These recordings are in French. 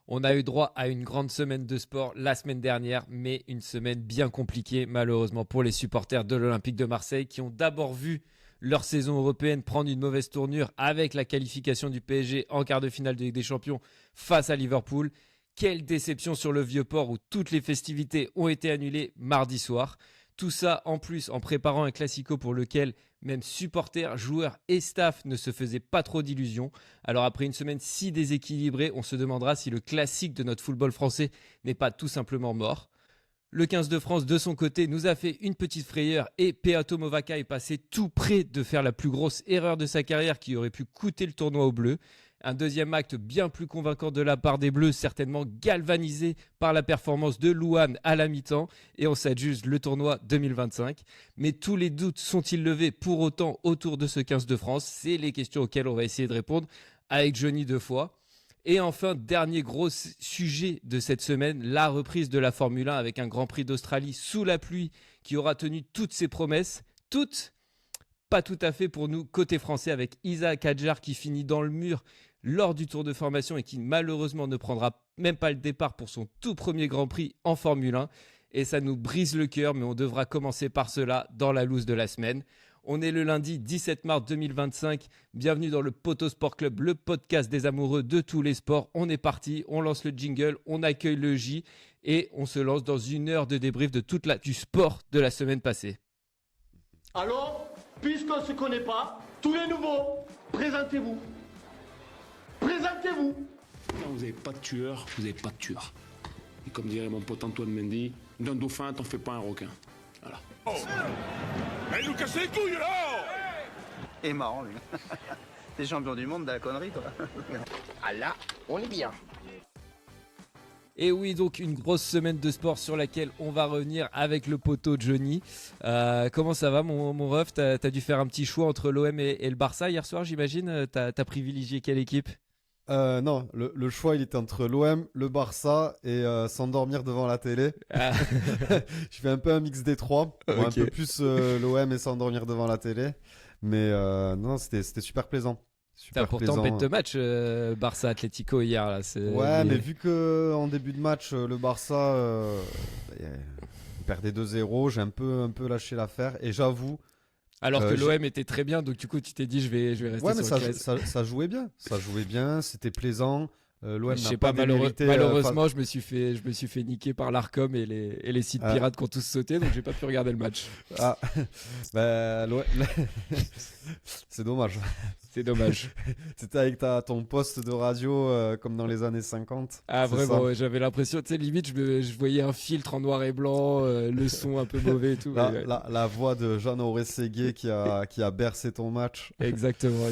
On a eu droit à une grande semaine de sport la semaine dernière, mais une semaine bien compliquée malheureusement pour les supporters de l'Olympique de Marseille qui ont d'abord vu leur saison européenne prendre une mauvaise tournure avec la qualification du PSG en quart de finale de Ligue des Champions face à Liverpool. Quelle déception sur le Vieux-Port où toutes les festivités ont été annulées mardi soir. Tout ça en plus en préparant un classico pour lequel même supporters, joueurs et staff ne se faisaient pas trop d'illusions. Alors après une semaine si déséquilibrée, on se demandera si le classique de notre football français n'est pas tout simplement mort. Le 15 de France, de son côté, nous a fait une petite frayeur et Peato Movaca est passé tout près de faire la plus grosse erreur de sa carrière qui aurait pu coûter le tournoi aux Bleus. Un deuxième acte bien plus convaincant de la part des Bleus, certainement galvanisé par la performance de Louane à la mi-temps et on s'adjuge le tournoi 2025. Mais tous les doutes sont-ils levés pour autant autour de ce 15 de France? C'est les questions auxquelles on va essayer de répondre avec Johnny deux fois. Et enfin, dernier gros sujet de cette semaine, la reprise de la Formule 1 avec un Grand Prix d'Australie sous la pluie qui aura tenu toutes ses promesses. Toutes, pas tout à fait pour nous côté français avec Isaac Hadjar qui finit dans le mur lors du tour de formation et qui malheureusement ne prendra même pas le départ pour son tout premier Grand Prix en Formule 1. Et ça nous brise le cœur, mais on devra commencer par cela dans la loose de la semaine. On est le lundi 17 mars 2025. Bienvenue dans le Poto Sport Club, le podcast des amoureux de tous les sports. On est parti, on lance le jingle, on accueille le J et on se lance dans une heure de débrief de toute du sport de la semaine passée. Alors, puisqu'on ne se connaît pas, tous les nouveaux, présentez-vous. Présentez-vous. Quand vous n'avez pas de tueur, vous n'avez pas de tueur. Et comme dirait mon pote Antoine Mendy, d'un dauphin, t'en fais pas un requin. Voilà. Oh. Elle nous casse les couilles là. Et marrant lui. T'es champion du monde de la connerie toi. Ah là, on est bien. Et oui, donc une grosse semaine de sport sur laquelle on va revenir avec le poteau Johnny. Comment ça va mon ref? T'as dû faire un petit choix entre l'OM et le Barça hier soir, j'imagine. T'as privilégié quelle équipe? Non, le choix il était entre l'OM, le Barça et s'endormir devant la télé. Ah. Je fais un peu un mix des trois, Okay. un peu plus l'OM et s'endormir devant la télé. Mais non, c'était super plaisant. T'as pourtant bête de match Barça Atlético hier là. Ouais, mais vu que en début de match le Barça perdait 2-0, j'ai un peu lâché l'affaire et j'avoue. Alors que l'OM était très bien, donc du coup tu t'es dit je vais rester ouais, mais sur le classe. ça jouait bien, c'était plaisant. L'OM Je n'a sais pas pas, démérité, malheureusement je me suis fait niquer par l'Arcom et les sites pirates qui ont tous sauté, donc j'ai pas pu regarder le match. Ah, bah, c'est dommage. C'est dommage. C'était avec ton poste de radio comme dans les années 50. Ah vraiment, ouais, j'avais l'impression, tu sais, limite je voyais un filtre en noir et blanc, le son un peu mauvais et tout. La voix de Jean Orességuier qui a bercé ton match. Exactement.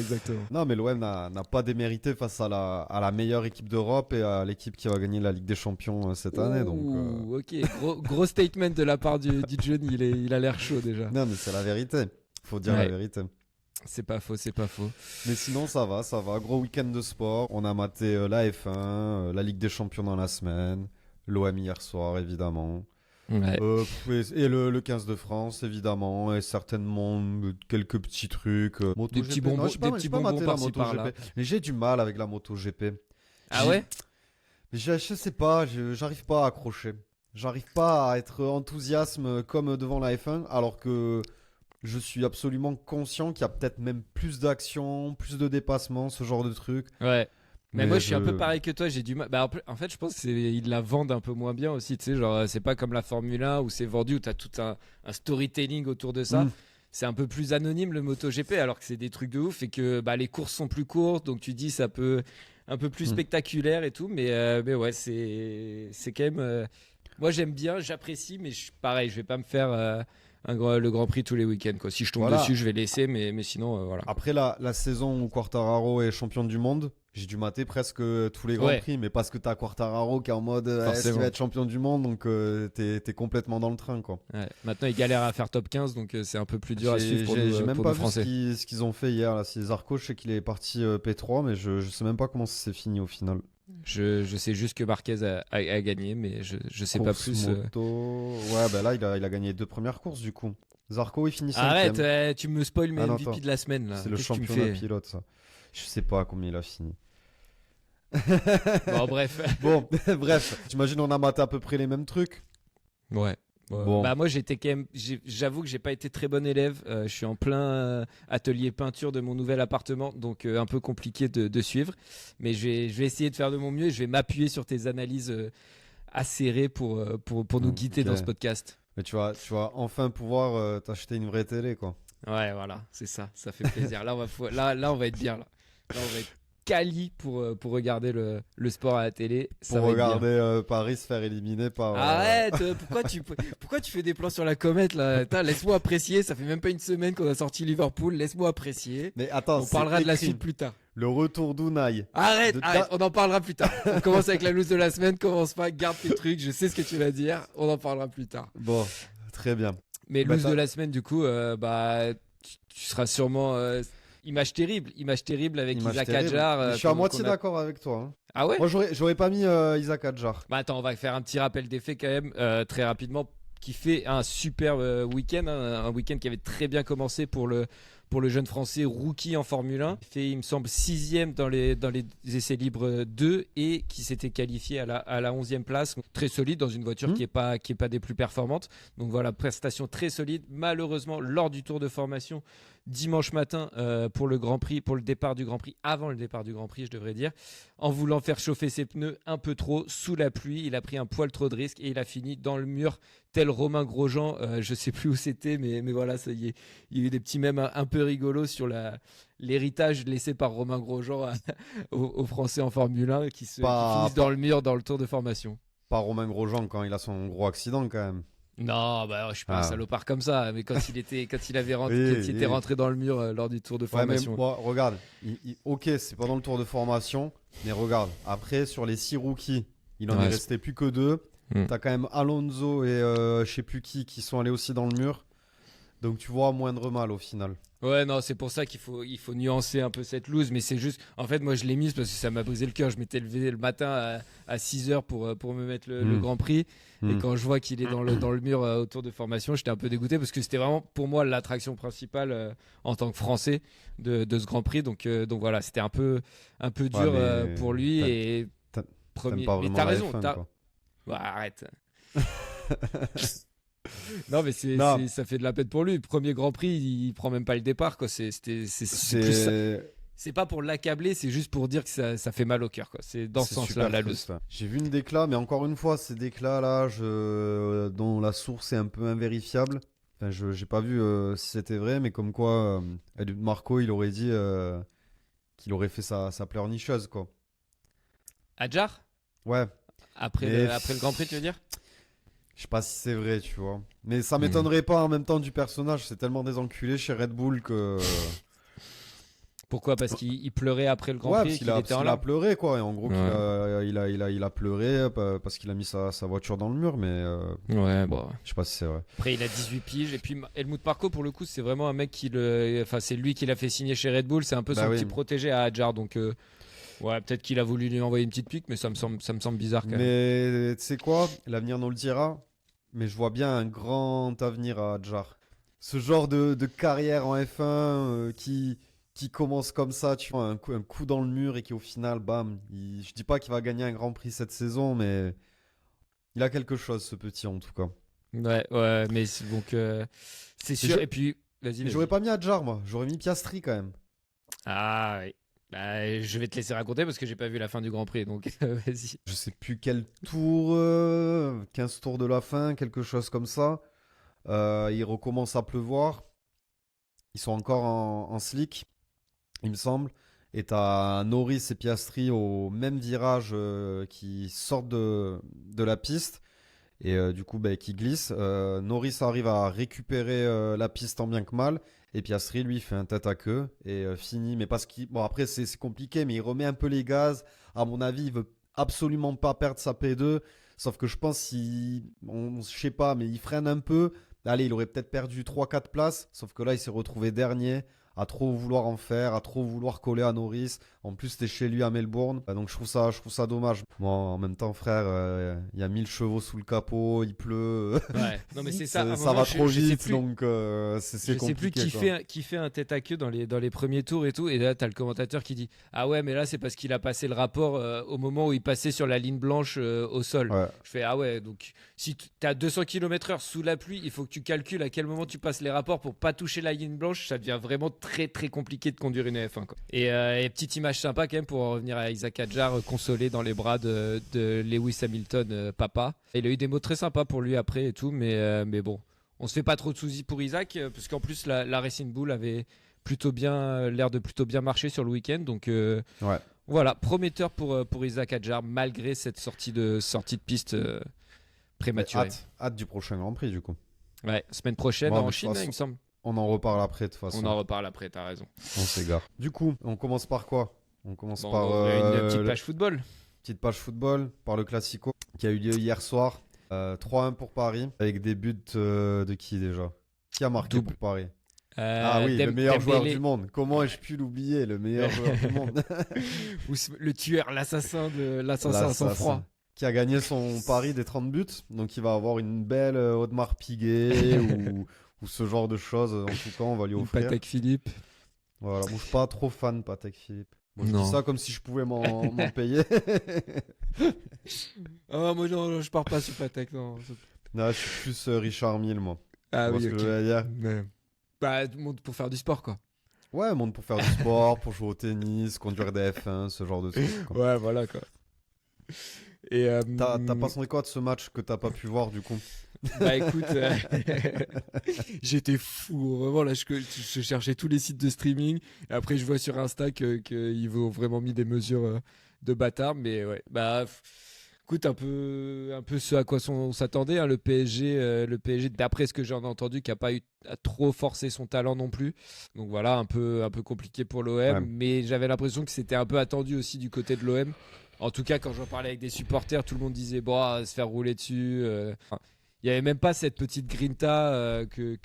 Non, mais l'OM n'a pas démérité face à la meilleure équipe d'Europe et à l'équipe qui va gagner la Ligue des Champions cette année. Donc, ok, gros statement de la part du Johnny, il a l'air chaud déjà. Non, mais c'est la vérité. Faut dire la vérité. C'est pas faux. Mais sinon, ça va. Gros week-end de sport. On a maté la F1, la Ligue des Champions dans la semaine, l'OM hier soir, évidemment. Ouais. Et le 15 de France, évidemment, et certainement quelques petits trucs. Des petits bonbons par-ci par-là. Mais j'ai du mal avec la MotoGP. Ah ouais? Je sais pas, j'arrive pas à accrocher. J'arrive pas à être enthousiasme comme devant la F1, alors que je suis absolument conscient qu'il y a peut-être même plus d'action, plus de dépassement, ce genre de truc. Ouais. Mais moi, je suis un peu pareil que toi, j'ai du mal. Bah, en fait, je pense qu'ils la vendent un peu moins bien aussi, tu sais, genre, c'est pas comme la Formule 1 où c'est vendu, où t'as tout un storytelling autour de ça. C'est un peu plus anonyme le MotoGP, alors que c'est des trucs de ouf et que, bah, les courses sont plus courtes, donc tu dis, ça peut un peu plus spectaculaire et tout, mais ouais, c'est quand même, moi, j'aime bien, j'apprécie, mais pareil, je vais pas me faire, le Grand Prix tous les week-ends, quoi. Si je tombe dessus, je vais laisser, mais sinon, voilà. Après la saison où Quartararo est champion du monde, j'ai dû mater presque tous les Grands Prix, mais parce que t'as Quartararo qui est en mode est-ce qu'il va être champion du monde, donc t'es complètement dans le train, quoi. Ouais. Maintenant, il galère à faire top 15, donc c'est un peu plus dur à suivre pour nous, j'ai même pas vu Français. ce qu'ils ont fait hier, là. Si Zarco, je sais qu'il est parti P3, mais je sais même pas comment ça s'est fini au final. Je sais juste que Marquez a gagné, mais je sais pas plus. Moto... Ouais, bah là, il a gagné les 2 premières courses, du coup. Zarco, il finit 5e. Arrête, tu me spoil mes MVP attends. de la semaine, là. C'est le championnat pilote, ça. Je sais pas combien il a fini. Bon, bref. Bon, bref, j'imagine on a maté à peu près les mêmes trucs. Ouais. Bon. Bah moi j'étais quand même, j'avoue que j'ai pas été très bon élève. Je suis en plein atelier peinture de mon nouvel appartement, donc un peu compliqué de suivre. Mais je vais essayer de faire de mon mieux. Et je vais m'appuyer sur tes analyses acérées pour nous guider Ok. dans ce podcast. Mais tu vas enfin pouvoir t'acheter une vraie télé, quoi. Ouais, voilà, c'est ça. Ça fait plaisir. Là on va être bien là. Là on va être quali pour regarder le sport à la télé. Ça Pour va être bien. regarder Paris se faire éliminer par. Arrête, pourquoi tu fais des plans sur la comète là? Putain, laisse-moi apprécier, ça fait même pas une semaine qu'on a sorti Liverpool, laisse-moi apprécier. Mais attends, On parlera de la écrit. suite plus tard. Le retour d'Unai. Arrête, De- on en parlera plus tard. On commence avec la loose de la semaine, commence pas, garde tes trucs, je sais ce que tu vas dire, on en parlera plus tard. Bon, très bien. Mais Bah, loose t'as- de la semaine du coup, tu seras sûrement image terrible avec Image Isaac terrible. Adjar. Mais je suis à moitié d'accord avec toi. Hein. Ah ouais? Moi, j'aurais pas mis Isaac Adjar. Bah attends, on va faire un petit rappel des faits quand même, très rapidement, qui fait un super week-end, hein, un week-end qui avait très bien commencé pour le jeune français rookie en Formule 1. Il fait, il me semble, 6e dans les essais libres 2 et qui s'était qualifié à la 11e place. Très solide dans une voiture qui est pas des plus performantes. Donc voilà, prestation très solide. Malheureusement, lors du tour de formation, dimanche matin pour le Grand Prix, pour le départ du Grand Prix, avant le départ du Grand Prix, je devrais dire, en voulant faire chauffer ses pneus un peu trop sous la pluie, il a pris un poil trop de risques et il a fini dans le mur tel Romain Grosjean. Je sais plus où c'était, mais voilà, ça y est, il y a eu des petits mèmes un peu rigolos sur l'héritage laissé par Romain Grosjean aux Français en Formule 1 qui finissent dans le mur dans le tour de formation. Pas Romain Grosjean quand il a son gros accident, quand même. Non, bah, je suis pas un salopard comme ça, mais quand il était rentré dans le mur lors du tour de Ouais, formation. mais moi, regarde, ok, c'est pas dans le tour de formation, mais regarde, après, sur les 6 rookies, il en est resté plus que 2. T'as quand même Alonso et je sais plus qui sont allés aussi dans le mur. Donc tu vois, moindre mal au final. Ouais, non, c'est pour ça qu'il faut nuancer un peu cette loose, mais c'est juste, en fait, moi je l'ai mise parce que ça m'a posé le cœur. Je m'étais levé le matin à 6h pour me mettre le Grand Prix. Et quand je vois qu'il est dans le mur autour de formation, j'étais un peu dégoûté parce que c'était vraiment pour moi l'attraction principale en tant que Français de ce Grand Prix. Donc voilà, c'était un peu dur pour lui. Et premier. Pas Mais vraiment t'as la raison. F1, quoi. Ouais, arrête. Non, mais ça fait de la peine pour lui. Premier Grand Prix, il prend même pas le départ, quoi. C'est pas pour l'accabler, c'est juste pour dire que ça fait mal au cœur, quoi. C'est dans ce sens-là, la loose. J'ai vu une déclat, mais encore une fois, ces déclats-là, dont la source est un peu invérifiable. Enfin, j'ai pas vu si c'était vrai, mais comme quoi, Helmut Marko, il aurait dit qu'il aurait fait sa pleurnicheuse, quoi. Adjar? Ouais. Après le Grand Prix, tu veux dire? Je sais pas si c'est vrai, tu vois. Mais ça m'étonnerait pas en même temps du personnage. C'est tellement des enculés chez Red Bull que. Pourquoi? Parce qu'il pleurait après le Grand Ouais, Prix parce qu'il était en qu'il a larmes. pleuré, quoi. Et en gros, Ouais. il a pleuré parce qu'il a mis sa voiture dans le mur, mais Ouais, bon. je sais pas si c'est vrai. Après, il a 18 piges. Et puis, Helmut Marko, pour le coup, c'est vraiment un mec enfin, c'est lui qui l'a fait signer chez Red Bull. C'est un peu son petit protégé à Adjar. Donc, ouais, peut-être qu'il a voulu lui envoyer une petite pique, mais ça me semble bizarre quand même. Mais tu sais quoi? L'avenir nous le dira. Mais je vois bien un grand avenir à Adjar. Ce genre de carrière en F1 qui commence comme ça, tu vois, un coup dans le mur et qui au final, bam. Je dis pas qu'il va gagner un Grand Prix cette saison, mais il a quelque chose, ce petit en tout cas. Ouais, mais donc c'est sûr. Et puis, vas-y. J'aurais pas mis Adjar, moi. J'aurais mis Piastri quand même. Ah oui. Bah, je vais te laisser raconter parce que j'ai pas vu la fin du Grand Prix, donc vas-y. Je sais plus quel tour, 15 tours de la fin, quelque chose comme ça. Il recommence à pleuvoir. Ils sont encore en slick, il me semble. Et t'as Norris et Piastri au même virage qui sortent de la piste. Et du coup, qui glissent. Norris arrive à récupérer la piste tant bien que mal. Et Piastri, lui, fait un tête à queue et finit. Mais parce qu'il. Bon, après, c'est compliqué, mais il remet un peu les gaz. À mon avis, il veut absolument pas perdre sa P2. Sauf que je pense je sais pas, mais il freine un peu. Allez, il aurait peut-être perdu 3-4 places. Sauf que là, il s'est retrouvé dernier à trop vouloir en faire, à trop vouloir coller à Norris. En plus, t'es chez lui à Melbourne. Donc, je trouve ça dommage. Bon, en même temps, frère, il y a 1000 chevaux sous le capot, il pleut. Ouais. Non, mais c'est ça. À un Ça moment, va trop je sais vite, plus. donc c'est Je sais plus compliqué. qui fait un tête à queue dans les premiers tours et tout. Et là, t'as le commentateur qui dit ah ouais, mais là, c'est parce qu'il a passé le rapport au moment où il passait sur la ligne blanche au sol. Ouais. Je fais ah ouais, donc si t'as 200 km/h sous la pluie, il faut que tu calcules à quel moment tu passes les rapports pour pas toucher la ligne blanche. Ça devient vraiment très très compliqué de conduire une F1, quoi. Et petite image sympa quand même pour en revenir à Isaac Hadjar consolé dans les bras de Lewis Hamilton, papa. Il a eu des mots très sympas pour lui après et tout, mais bon. On se fait pas trop de soucis pour Isaac, parce qu'en plus la Racing Bull avait l'air de plutôt bien marcher sur le week-end. Donc Ouais. voilà, prometteur pour Isaac Hadjar, malgré cette sortie de piste prématurée. Hâte du prochain Grand Prix, du coup. Ouais, semaine prochaine Bon, de en toute Chine, façon, il me semble. On en reparle après, de toute façon. On en reparle après, t'as raison. On s'égare. Du coup, on commence par quoi? On commence Bon, par on a une petite page football. petite page football, par le Classico, qui a eu lieu hier soir. 3-1 pour Paris, avec des buts de qui déjà? Qui a marqué Double. pour Paris? Ah oui, le meilleur joueur du monde. Comment ai-je pu l'oublier, le meilleur joueur du monde? Le tueur, l'assassin sans froid. Qui a gagné son pari des 30 buts. Donc il va avoir une belle Audemars Piguet ou ce genre de choses. En tout cas, on va lui offrir. Patek Philippe. Voilà, moi je suis pas trop fan de Patek Philippe. Moi, je Non. dis ça comme si je pouvais m'en payer. Ah, moi non, je pars pas sur Patek, non. Non, je suis plus Richard Mille, moi. Ah Tu vois oui, ce que ok. je veux dire? Mais- Bah, pour faire du sport, quoi. Ouais, monde pour faire du sport, pour jouer au tennis, conduire des F1, ce genre de trucs, quoi. Ouais, voilà, quoi. Et T'as pensé quoi de ce match que t'as pas pu voir, du coup? bah écoute, j'étais fou, vraiment là, je cherchais tous les sites de streaming. Et après, je vois sur Insta qu'ils ont vraiment mis des mesures de bâtard, mais ouais, bah écoute, un peu ce à quoi on s'attendait, hein, le PSG, d'après ce que j'en ai entendu, qui a pas eu à trop forcer son talent non plus. Donc voilà, un peu compliqué pour l'OM, Ouais. mais j'avais l'impression que c'était un peu attendu aussi du côté de l'OM. En tout cas, quand j'en parlais avec des supporters, tout le monde disait bon, se faire rouler dessus. Il n'y avait même pas cette petite grinta que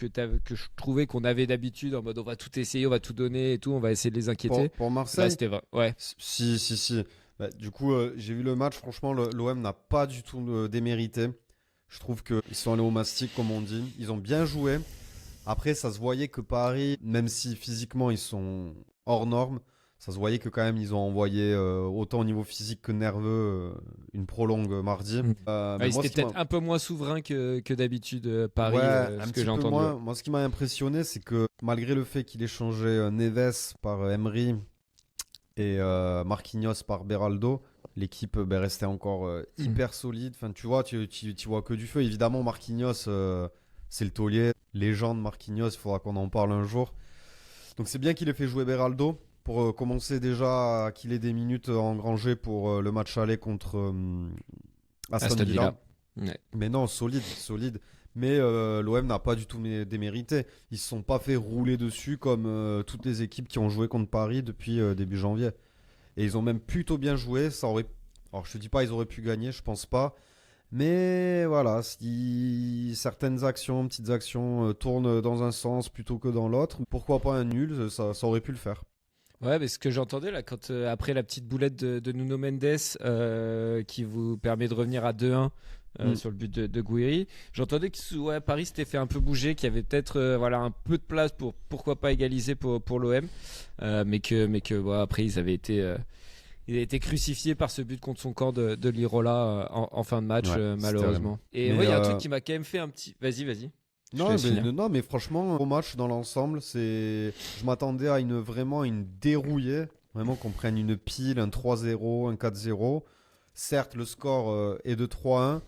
je trouvais qu'on avait d'habitude, en mode on va tout essayer, on va tout donner et tout, on va essayer de les inquiéter. Pour Là, Marseille? c'était vrai. Ouais. Si. Bah, du coup, j'ai vu le match. Franchement, l'OM n'a pas du tout démérité. Je trouve qu'ils sont allés au mastic, comme on dit. Ils ont bien joué. Après, ça se voyait que Paris, même si physiquement ils sont hors normes, ça se voyait que quand même ils ont envoyé autant au niveau physique que nerveux une prolongue mardi. Mm. Mais Ils moi, étaient ce qui peut-être un peu moins souverains que d'habitude, Paris, Ouais, ce un que petit j'ai peu entendu. moins. Moi, ce qui m'a impressionné, c'est que malgré le fait qu'il ait changé Neves par Emery et Marquinhos par Beraldo, l'équipe restait encore hyper solide. Enfin, tu vois, tu vois que du feu. Évidemment, Marquinhos, c'est le taulier. Légende Marquinhos, il faudra qu'on en parle un jour. Donc c'est bien qu'il ait fait jouer Beraldo pour commencer déjà à qu'il ait des minutes engrangées pour le match aller contre Aston Villa. Ouais. Mais non, solide. Mais l'OM n'a pas du tout démérité. Ils se sont pas fait rouler dessus comme toutes les équipes qui ont joué contre Paris depuis début janvier. Et ils ont même plutôt bien joué. Alors je te dis pas ils auraient pu gagner, je pense pas. Mais voilà, si certaines petites actions tournent dans un sens plutôt que dans l'autre, pourquoi pas un nul, ça aurait pu le faire. Ouais, mais ce que j'entendais là, quand après la petite boulette de Nuno Mendes qui vous permet de revenir à 2-1 sur le but de Gouiri, j'entendais que Paris s'était fait un peu bouger, qu'il y avait peut-être un peu de place pour pourquoi pas égaliser pour l'OM, mais que après il a été crucifié par ce but contre son corps de Lirola en fin de match, Ouais, malheureusement. Et Mais, il y a un truc qui m'a quand même fait un petit. Vas-y. Non, mais franchement, au match dans l'ensemble, je m'attendais à vraiment une dérouillée, vraiment qu'on prenne une pile, un 3-0, un 4-0. Certes, le score est de 3-1,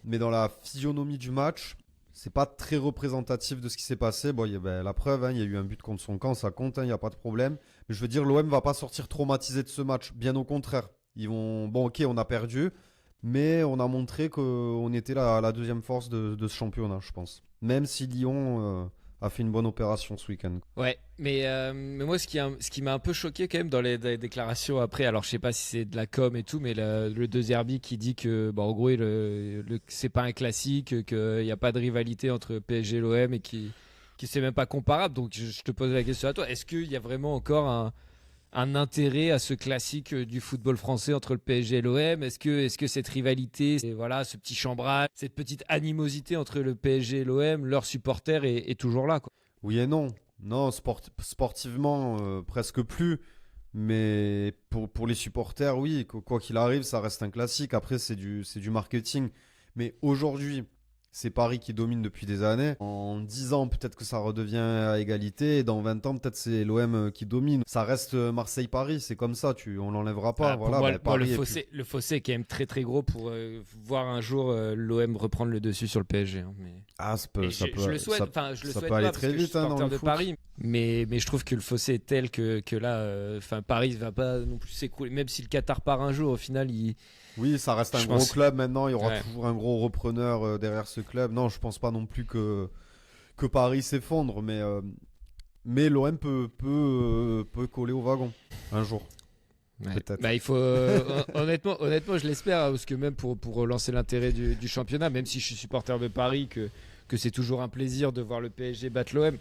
mais dans la physionomie du match, c'est pas très représentatif de ce qui s'est passé. Bon, la preuve, il y a eu un but contre son camp, ça compte, il n'y a pas de problème. Mais je veux dire, l'OM va pas sortir traumatisé de ce match, bien au contraire. Bon, ok, on a perdu, mais on a montré qu'on était la deuxième force de ce championnat, je pense. Même si Lyon a fait une bonne opération ce week-end. Ouais, mais moi, ce qui m'a un peu choqué quand même dans les déclarations après, alors je sais pas si c'est de la com et tout, mais le De Zerbi qui dit que, en gros, c'est pas un classique, qu'il n'y a pas de rivalité entre PSG et l'OM et qui c'est même pas comparable. Donc je te pose la question à toi. Est-ce qu'il y a vraiment encore un intérêt à ce classique du football français entre le PSG et l'OM? Est-ce que cette rivalité, et voilà, ce petit chambrage, cette petite animosité entre le PSG et l'OM, leurs supporters est toujours là, quoi? Oui et non. Non, sportivement, presque plus. Mais pour les supporters, oui, quoi qu'il arrive, ça reste un classique. Après, c'est du marketing. Mais aujourd'hui, c'est Paris qui domine depuis des années. En 10 ans, peut-être que ça redevient à égalité. Et dans 20 ans, peut-être c'est l'OM qui domine. Ça reste Marseille-Paris, c'est comme ça. On l'enlèvera pas. Pour voilà, moi, Paris le fossé est quand même très très gros pour voir un jour l'OM reprendre le dessus sur le PSG. Hein, mais... Ah, ça peut, je le souhaite, je le souhaite peut aller pas très parce que vite, je suis dans supporter le de foot. Paris. Mais je trouve que le fossé est tel que là, Paris ne va pas non plus s'écrouler. Même si le Qatar part un jour, au final, Oui, ça reste un Je gros pense- club maintenant. Il y aura Ouais. toujours un gros repreneur derrière ce club. Non, je pense pas non plus que Paris s'effondre, mais l'OM peut coller au wagon un jour. Ouais. Peut-être. Bah, il faut honnêtement, je l'espère, hein, parce que même pour relancer l'intérêt du championnat, même si je suis supporter de Paris, que c'est toujours un plaisir de voir le PSG battre l'OM.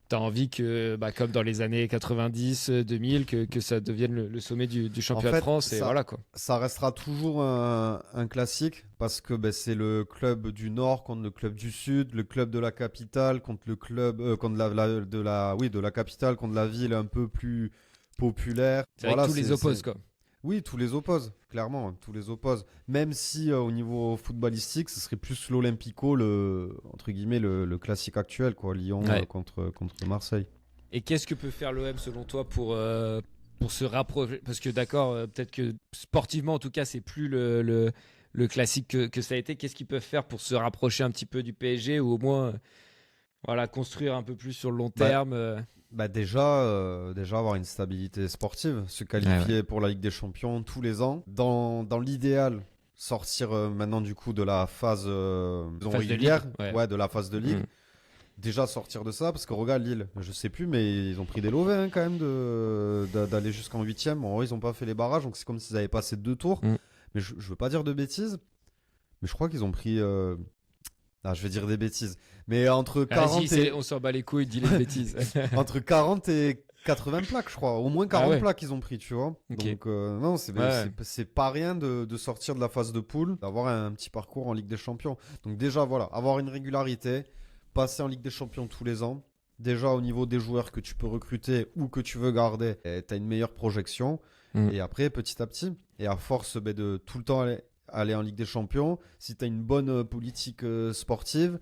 T'as envie que, comme dans les années 90, 2000, que ça devienne le sommet du championnat En fait, de France. Et ça- voilà, quoi. Ça restera toujours un classique parce que c'est le club du Nord contre le club du Sud, le club de la capitale contre le club contre de la capitale contre la ville un peu plus populaire. C'est vrai que tous les opposent, quoi. Oui, tous les opposent, clairement, tous les opposent. Même si au niveau footballistique, ce serait plus l'Olympico, entre guillemets, le classique actuel, quoi, Lyon Ouais. contre Marseille. Et qu'est-ce que peut faire l'OM selon toi pour se rapprocher? Parce que d'accord, peut-être que sportivement en tout cas, c'est plus le classique que ça a été. Qu'est-ce qu'ils peuvent faire pour se rapprocher un petit peu du PSG ou au moins voilà, construire un peu plus sur le long terme? Déjà avoir une stabilité sportive, se qualifier pour la Ligue des Champions tous les ans. Dans l'idéal, sortir maintenant du coup de la phase, Phase de régulière, Ligue, ouais. de la phase de Ligue. Mm. Déjà sortir de ça, parce que regarde Lille, je sais plus, mais ils ont pris des lovés quand même d'aller jusqu'en 8e. Bon, ils n'ont pas fait les barrages, donc c'est comme s'ils avaient passé 2 tours. Mm. Mais je veux pas dire de bêtises, mais je crois qu'ils ont pris... je vais dire des bêtises. Mais entre 40 Vas-y, et... on s'en bat les couilles, dis les bêtises. Entre 40 et 80 plaques, je crois. Au moins 40 ouais. plaques, ils ont pris, tu vois. Ok. Donc, non, c'est Ouais. c'est pas rien de sortir de la phase de poule, d'avoir un petit parcours en Ligue des Champions. Donc, déjà, voilà, avoir une régularité, passer en Ligue des Champions tous les ans. Déjà, au niveau des joueurs que tu peux recruter ou que tu veux garder, tu as une meilleure projection. Mm. Et après, petit à petit, et à force de tout le temps aller en Ligue des Champions, si tu as une bonne politique sportive,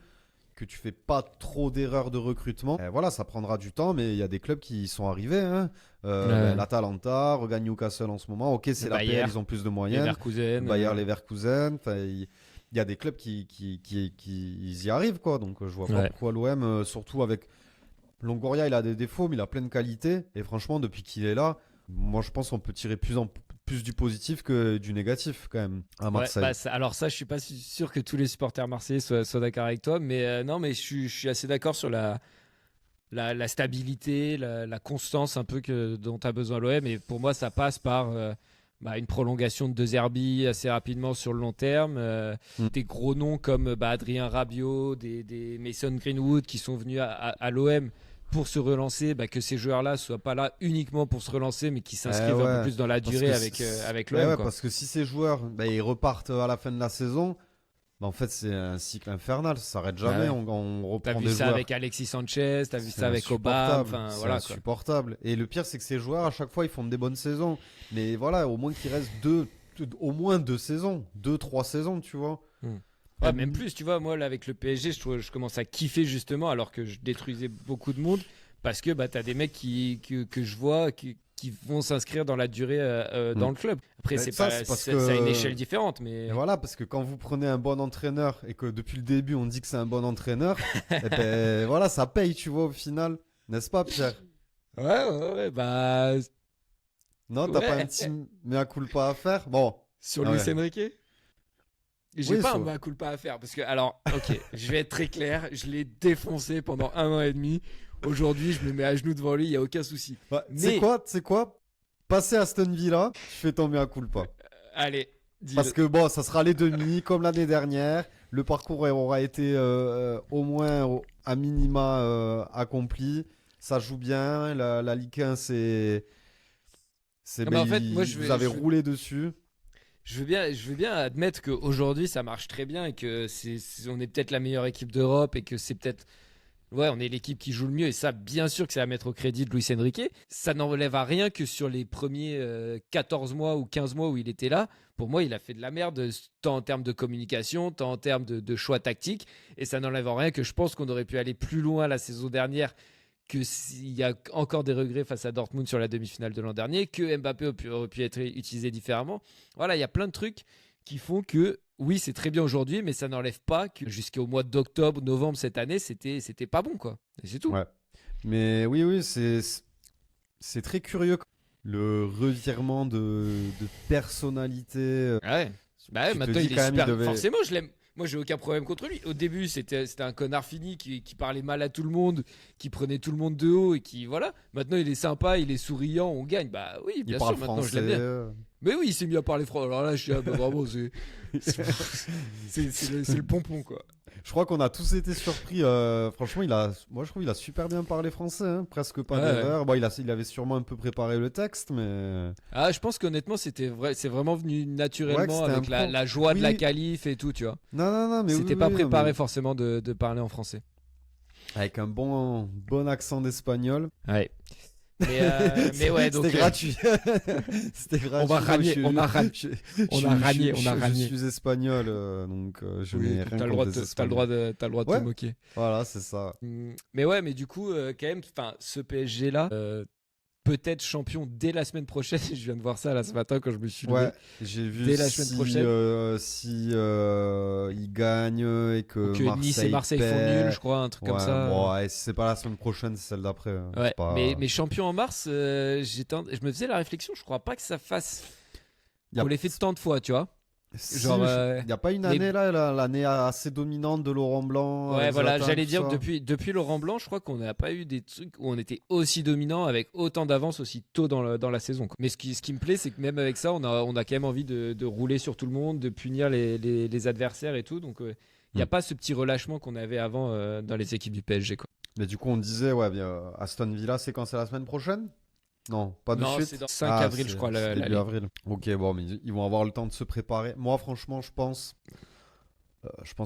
que tu fais pas trop d'erreurs de recrutement, voilà, ça prendra du temps, mais il y a des clubs qui y sont arrivés. Hein. Ouais. L'Atalanta, regagne Newcastle en ce moment. Ok, c'est Le la Bayern, PL, ils ont plus de Les moyens. Leverkusen. Bayer Leverkusen, il y a des clubs qui y arrivent, quoi. Donc je vois pas Ouais. pourquoi l'OM, surtout avec Longoria, il a des défauts, mais il a plein de qualités. Et franchement, depuis qu'il est là, moi je pense qu'on peut tirer plus du positif que du négatif quand même à Ouais, Marseille. alors ça, je suis pas sûr que tous les supporters marseillais soient d'accord avec toi, mais non, mais je suis assez d'accord sur la stabilité, la constance un peu dont a besoin l'OM. Et pour moi, ça passe par une prolongation de De Zerbi assez rapidement sur le long terme. Des gros noms comme Adrien Rabiot, des Mason Greenwood qui sont venus à l'OM pour se relancer, que ces joueurs-là soient pas là uniquement pour se relancer, mais qui s'inscrivent un ouais. peu plus dans la Parce durée que avec Ouais, l'OM. quoi. parce que si ces joueurs ils repartent à la fin de la saison, en fait c'est un cycle infernal, ça s'arrête jamais. Ouais. On T'as reprend vu des ça joueurs. avec Alexis Sanchez, t'as vu C'est ça avec Obama, insupportable, c'est voilà quoi. insupportable. Et le pire, c'est que ces joueurs, à chaque fois, ils font des bonnes saisons. Mais voilà, au moins qu'il reste au moins 2 saisons, 2-3 saisons, tu vois. Ouais, même plus, tu vois, moi là avec le PSG, je commence à kiffer justement alors que je détruisais beaucoup de monde parce que t'as des mecs que je vois qui vont s'inscrire dans la durée dans le club. Après, Mais c'est ça, pas c'est parce c'est que- à une échelle différente, mais Et voilà, parce que quand vous prenez un bon entraîneur et que depuis le début, on dit que c'est un bon entraîneur, et ben voilà, ça paye, tu vois, au final. N'est-ce pas, Pierre? ouais, Non, t'as Ouais. pas un petit mea culpa à faire? Bon. sur Ah Luis ouais. Enrique. J'ai Oui, pas sur- un mea culpa à faire parce que alors, ok, je vais être très clair, je l'ai défoncé pendant 1 an et demi. Aujourd'hui, je me mets à genoux devant lui, il y a aucun souci. Bah, Mais- Tu sais quoi? Passer à Aston Villa, tu fais ton mea culpa. Allez, dis-le. Parce que bon, ça sera les demi, comme l'année dernière. le parcours aura été au moins à minima accompli. Ça joue bien. La Ligue 1, mais en fait, moi, vous avez roulé dessus. Je veux bien admettre qu'aujourd'hui ça marche très bien et que on est peut-être la meilleure équipe d'Europe et que c'est peut-être. Ouais, on est l'équipe qui joue le mieux et ça, bien sûr que c'est à mettre au crédit de Luis Enrique. Ça n'enlève à rien que sur les premiers 14 mois ou 15 mois où il était là. Pour moi, il a fait de la merde, tant en termes de communication, tant en termes de choix tactiques. Et ça n'enlève en rien que je pense qu'on aurait pu aller plus loin la saison dernière, que s'il y a encore des regrets face à Dortmund sur la demi-finale de l'an dernier, que Mbappé aurait pu être utilisé différemment. Voilà, il y a plein de trucs qui font que oui, c'est très bien aujourd'hui, mais ça n'enlève pas que jusqu'au mois d'octobre, novembre cette année, c'était pas bon, quoi. Et c'est tout. Ouais. Mais oui, c'est très curieux. Le revirement de personnalité. Ouais. Bah ouais, Tu te maintenant dis il est quand même, super. il devait- Forcément, je l'aime. Moi, j'ai aucun problème contre lui. Au début, c'était un connard fini qui parlait mal à tout le monde, qui prenait tout le monde de haut et qui voilà. Maintenant, il est sympa, il est souriant, on gagne. Bah oui, Il bien parle sûr. Maintenant, je français. l'aime bien. Mais oui, il s'est mis à parler français. Alors là, je suis vraiment, c'est le pompon, quoi. Je crois qu'on a tous été surpris. Franchement, moi je trouve qu'il a super bien parlé français, hein. Presque pas Ouais, d'erreur. Bon, il avait sûrement un peu préparé le texte, mais Ah, je pense qu'honnêtement, c'est vraiment venu naturellement c'était avec un la joie de la oui. qualif et tout, tu vois. non, mais C'était oui, pas oui, préparé mais forcément de parler en français. avec un bon accent d'espagnol. Ouais. Mais ouais, donc C'était gratuit. C'était gratuit. on va ranier, on a ranié. Je suis espagnol, donc je Oui, n'ai rien t'as le contre droit les de, t'as le droit de, t'as le droit de Ouais. te moquer. Voilà, c'est ça. Mais ouais, mais du coup, quand même, ce PSG là, peut-être champion dès la semaine prochaine. Je viens de voir ça là ce matin quand je me suis levé. Ouais, j'ai vu Dès la semaine prochaine. si il gagne et que Que Nice et Marseille font perd. nul, je crois, un truc comme Ouais, ça. bon, ouais, si c'est pas la semaine prochaine, c'est celle d'après. Ouais, C'est pas- mais champion en mars, je me faisais la réflexion, je crois pas que ça fasse. Y a- On l'ait fait tant de fois, tu vois. Si, genre, il n'y a pas une année là, l'année assez dominante de Laurent Blanc. Ouais, avec voilà, Zlatan, j'allais tout dire, ça. depuis Laurent Blanc, je crois qu'on n'a pas eu des trucs où on était aussi dominant avec autant d'avance aussi tôt dans la saison, quoi. Mais ce qui me plaît, c'est que même avec ça, on a quand même envie de rouler sur tout le monde, de punir les adversaires et tout. Donc, il n'y a pas ce petit relâchement qu'on avait avant dans les équipes du PSG, quoi. Mais du coup, on disait, ouais, bien, Aston Villa, c'est quand c'est la semaine prochaine? Non, pas de Non, suite. c'est dans 5 avril, je crois, c'est la début Ligue. avril. Ok, bon, mais ils vont avoir le temps de se préparer. Moi, franchement, je pense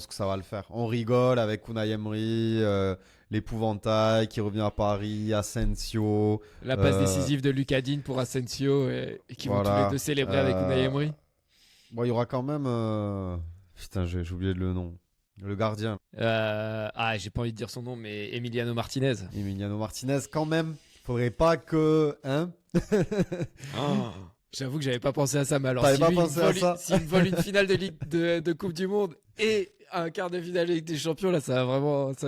que ça va le faire. On rigole avec Unai Emery, l'épouvantail qui revient à Paris, Asensio. La passe décisive de Lucas Digne pour Asensio et qui vont tous Voilà. les deux célébrer avec Unai Emery. Bon, il y aura quand même. Putain, j'ai oublié le nom. Le gardien, J'ai pas envie de dire son nom, mais Emiliano Martinez. Emiliano Martinez, quand même. Faudrait pas que. Hein. J'avoue que j'avais pas pensé à ça, mais alors T'avais si pas lui, il me pensé à vole ça s'il me vole une finale de Coupe du Monde et un quart de finale de Ligue des Champions, là, ça va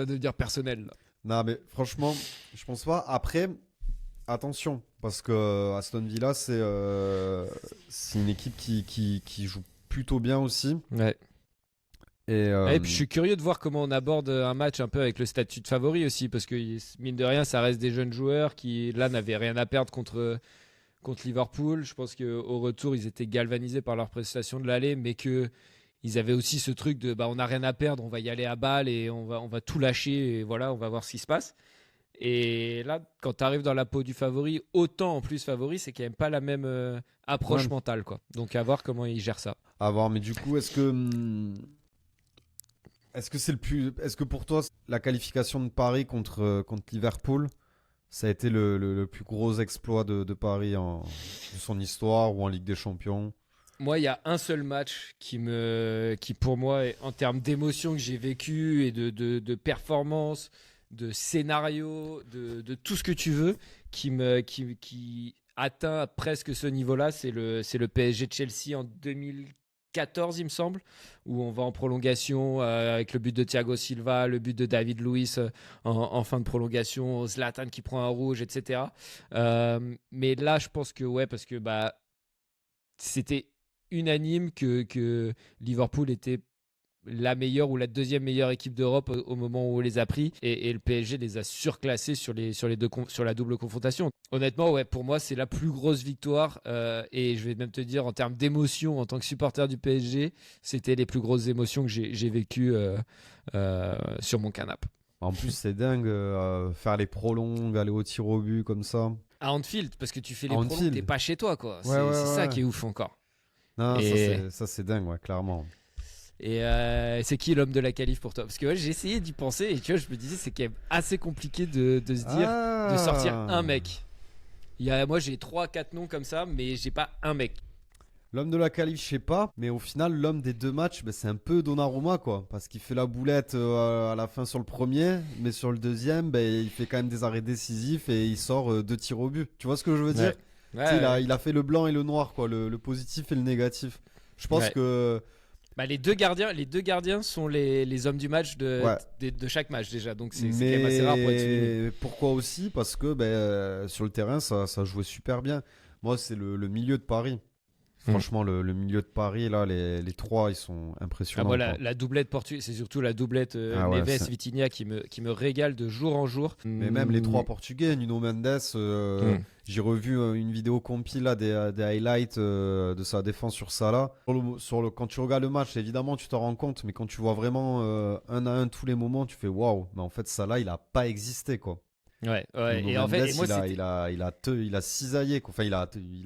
devenir personnel, là. Non, mais franchement, je pense pas. Après, attention, parce que Aston Villa, c'est une équipe qui joue plutôt bien aussi. Ouais. Et Et puis je suis curieux de voir comment on aborde un match un peu avec le statut de favori aussi, parce que mine de rien, ça reste des jeunes joueurs qui là n'avaient rien à perdre contre Liverpool. Je pense qu'au retour, ils étaient galvanisés par leur prestation de l'aller, mais que ils avaient aussi ce truc de on n'a rien à perdre, on va y aller à balle et on va tout lâcher et voilà, on va voir ce qui se passe. Et là, quand tu arrives dans la peau du favori, autant en plus favori, c'est quand même pas la même approche mentale, quoi. Donc à voir comment ils gèrent ça. à voir. Mais du coup, est-ce que pour toi, la qualification de Paris contre Liverpool, ça a été le plus gros exploit de Paris de son histoire ou en Ligue des Champions? Moi, il y a un seul match qui pour moi, en termes d'émotion que j'ai vécu et de performance, de scénario, de tout ce que tu veux, qui atteint presque ce niveau-là, c'est le PSG de Chelsea en 2014, il me semble, où on va en prolongation avec le but de Thiago Silva, le but de David Luiz en fin de prolongation, Zlatan qui prend un rouge, etc. Mais là, je pense que ouais, parce que c'était unanime que Liverpool était la meilleure ou la deuxième meilleure équipe d'Europe au moment où on les a pris et le PSG les a surclassés sur la double confrontation. Honnêtement, ouais, pour moi, c'est la plus grosse victoire et je vais même te dire en termes d'émotion en tant que supporter du PSG, c'était les plus grosses émotions que j'ai vécues sur mon canapé. En plus, c'est dingue, faire les prolongues, aller au tir au but comme ça. À Anfield, parce que tu fais les À prolongues, Anfield. t'es pas chez toi, quoi. Ouais, ouais, c'est ça ouais. qui est ouf encore. Non, Et- ça c'est dingue, ouais, clairement. Et c'est qui l'homme de la qualif pour toi? Parce que ouais, j'ai essayé d'y penser et tu vois, je me disais c'est quand même assez compliqué de se dire de sortir un mec. Moi j'ai 3-4 noms comme ça, mais j'ai pas un mec. L'homme de la qualif, je sais pas, mais au final, l'homme des 2 matchs, c'est un peu Donnarumma, quoi. Parce qu'il fait la boulette à la fin sur le premier, mais sur le deuxième, il fait quand même des arrêts décisifs et il sort 2 tirs au but. Tu vois ce que je veux dire? Ouais, Tu sais, il a fait le blanc et le noir, quoi, le positif et le négatif. Je pense Ouais. que Bah, les deux gardiens sont les hommes du match de chaque match déjà, donc c'est quand même assez rare pour être souligné. mais pourquoi aussi? Parce que sur le terrain, ça jouait super bien. Moi, c'est le milieu de Paris. Franchement, le milieu de Paris, là, les 3, ils sont impressionnants. Moi, quoi. la doublette portugaise, c'est surtout la doublette Ah ouais, Neves c'est- Vitinha qui me régale de jour en jour. Mais même les 3 Portugais, Nuno Mendes, j'ai revu une vidéo compile là, des highlights de sa défense sur Salah. Quand tu regardes le match, évidemment, tu t'en rends compte, mais quand tu vois vraiment un à un tous les moments, tu fais waouh. Mais en fait, Salah, il a pas existé, quoi. Ouais. Nuno Et en Mendes, fait, moi, c'était- il a cisaillé, quoi. Enfin, il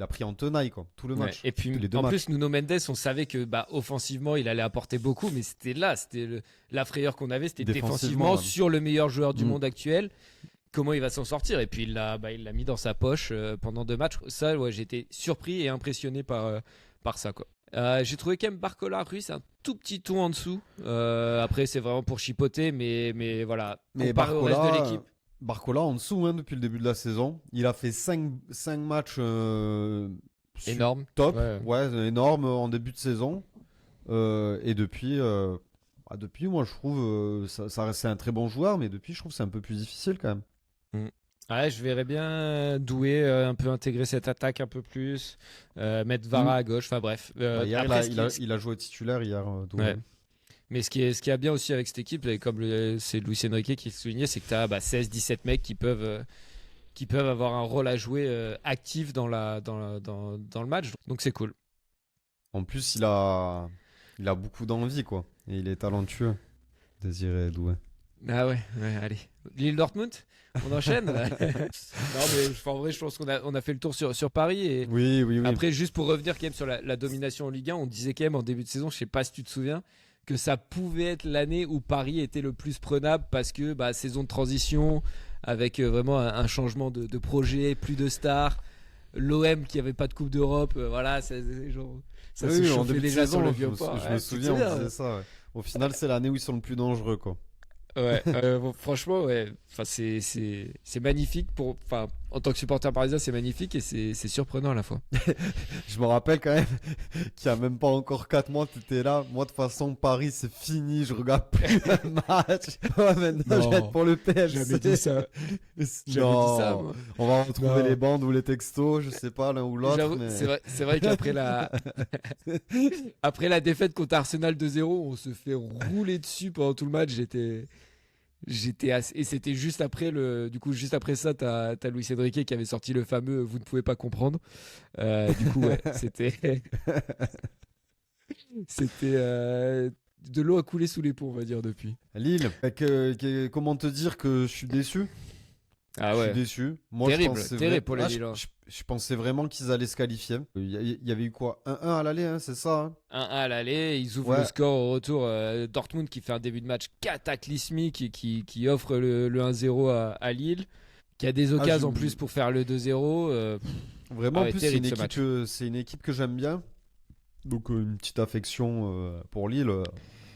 a pris en tenaille, quoi, tout le Ouais. match. Et puis tous les 2 en matchs. plus Nuno Mendes, on savait que offensivement il allait apporter beaucoup, mais c'était la frayeur qu'on avait, c'était Défensivement, défensivement ouais. sur le meilleur joueur du Mm. monde actuel. Comment il va s'en sortir? Et puis il l'a mis dans sa poche pendant 2 matchs. Ça, ouais, j'étais surpris et impressionné par ça, quoi. J'ai trouvé quand même Barcola Ruiz un tout petit ton en dessous. Après c'est vraiment pour chipoter, mais voilà. Mais Comparé au reste de Barcola, l'équipe. Barcola en dessous depuis le début de la saison. Il a fait 5 matchs Énorme. top, Ouais. énorme en début de saison. Et depuis, moi je trouve ça reste un très bon joueur, mais depuis je trouve que c'est un peu plus difficile quand même. Ouais, je verrais bien Doué un peu intégrer cette attaque un peu plus, mettre Vara à gauche, enfin bref. Hier, Après, il a joué titulaire hier. Doué. Ouais. Mais ce qui est bien aussi avec cette équipe, et comme c'est Luis Enrique qui le soulignait, c'est que tu as 16-17 mecs qui peuvent avoir un rôle à jouer actif dans le match. Donc c'est cool. En plus, il a beaucoup d'envie, quoi. Et il est talentueux. Désiré Doué. Ah ouais, allez. Lille Dortmund, on enchaîne. Non mais en vrai, je pense qu'on a fait le tour sur Paris. Et Oui. après, juste pour revenir quand même sur la domination en Ligue 1, on disait quand même en début de saison, je sais pas si tu te souviens, que ça pouvait être l'année où Paris était le plus prenable parce que saison de transition avec vraiment un changement de projet, plus de stars, l'OM qui avait pas de Coupe d'Europe, voilà, ça se Oui, en chauffait début de déjà saison, sur le je vieux me port. je Ouais, me tu te souviens, on souviens, disait ça. Ouais. Au final, c'est l'année où ils sont le plus dangereux, quoi. Ouais, bon, franchement, ouais. Enfin, c'est magnifique en tant que supporter parisien, c'est magnifique et c'est surprenant à la fois. Je me rappelle quand même qu'il n'y a même pas encore 4 mois, tu étais là. Moi, de toute façon, Paris, c'est fini. Je regarde plus un match. Ouais, maintenant, je vais être pour le PSG. Jamais dit ça. Non, Moi. on va retrouver Non. les bandes ou les textos, je sais pas, l'un ou l'autre. J'avoue, Mais... c'est vrai qu'après après la défaite contre Arsenal 2-0, on se fait rouler dessus pendant tout le match. Et c'était juste après juste après ça, t'as Luis Enrique qui avait sorti le fameux "Vous ne pouvez pas comprendre". Du coup, ouais, c'était de l'eau a coulé sous les ponts, on va dire depuis. Lille, comment te dire que je suis déçu? Ah Je ouais. suis déçu. Moi, Terrible, je pensais terrible pour les Ah, Lillois. je pensais vraiment qu'ils allaient se qualifier. Il y avait eu quoi? 1-1 à l'aller, hein, c'est ça, hein? 1-1 à l'aller, ils ouvrent Ouais. le score au retour. Dortmund qui fait un début de match cataclysmique et qui offre le 1-0 à Lille, qui a des occasions en plus pour faire le 2-0. Vraiment, Ah ouais, en plus, c'est terrible, une, ce match. c'est une équipe que j'aime bien. Donc, une petite affection pour Lille,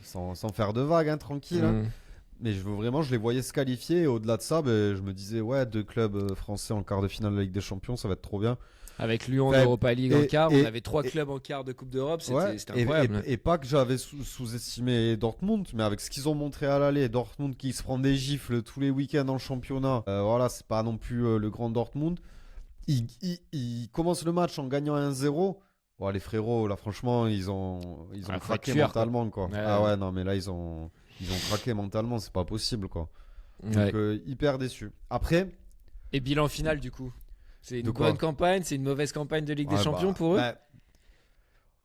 sans faire de vagues, hein, tranquille. Hein. Mais je les voyais se qualifier. Et au-delà de ça, je me disais, ouais, 2 clubs français en quart de finale de la Ligue des Champions, ça va être trop bien. Avec Lyon en Ouais, Europa League en quart, et- on avait 3 clubs en quart de Coupe d'Europe, c'était Ouais, incroyable. et pas que j'avais sous-estimé Dortmund, mais avec ce qu'ils ont montré à l'aller, Dortmund qui se prend des gifles tous les week-ends dans le championnat, voilà, c'est pas non plus le grand Dortmund. Il commence le match en gagnant 1-0. Ouais, les frérots, là, franchement, ils ont Ah, faut craqué être tueur, mentalement, quoi. Ouais. Ah ouais, non, mais là, ils ont craqué mentalement, c'est pas possible, quoi. Ouais. Donc, hyper déçu. Après, Et bilan final, du coup. C'est De une quoi bonne campagne, c'est une mauvaise campagne de Ligue des ouais, Champions pour eux.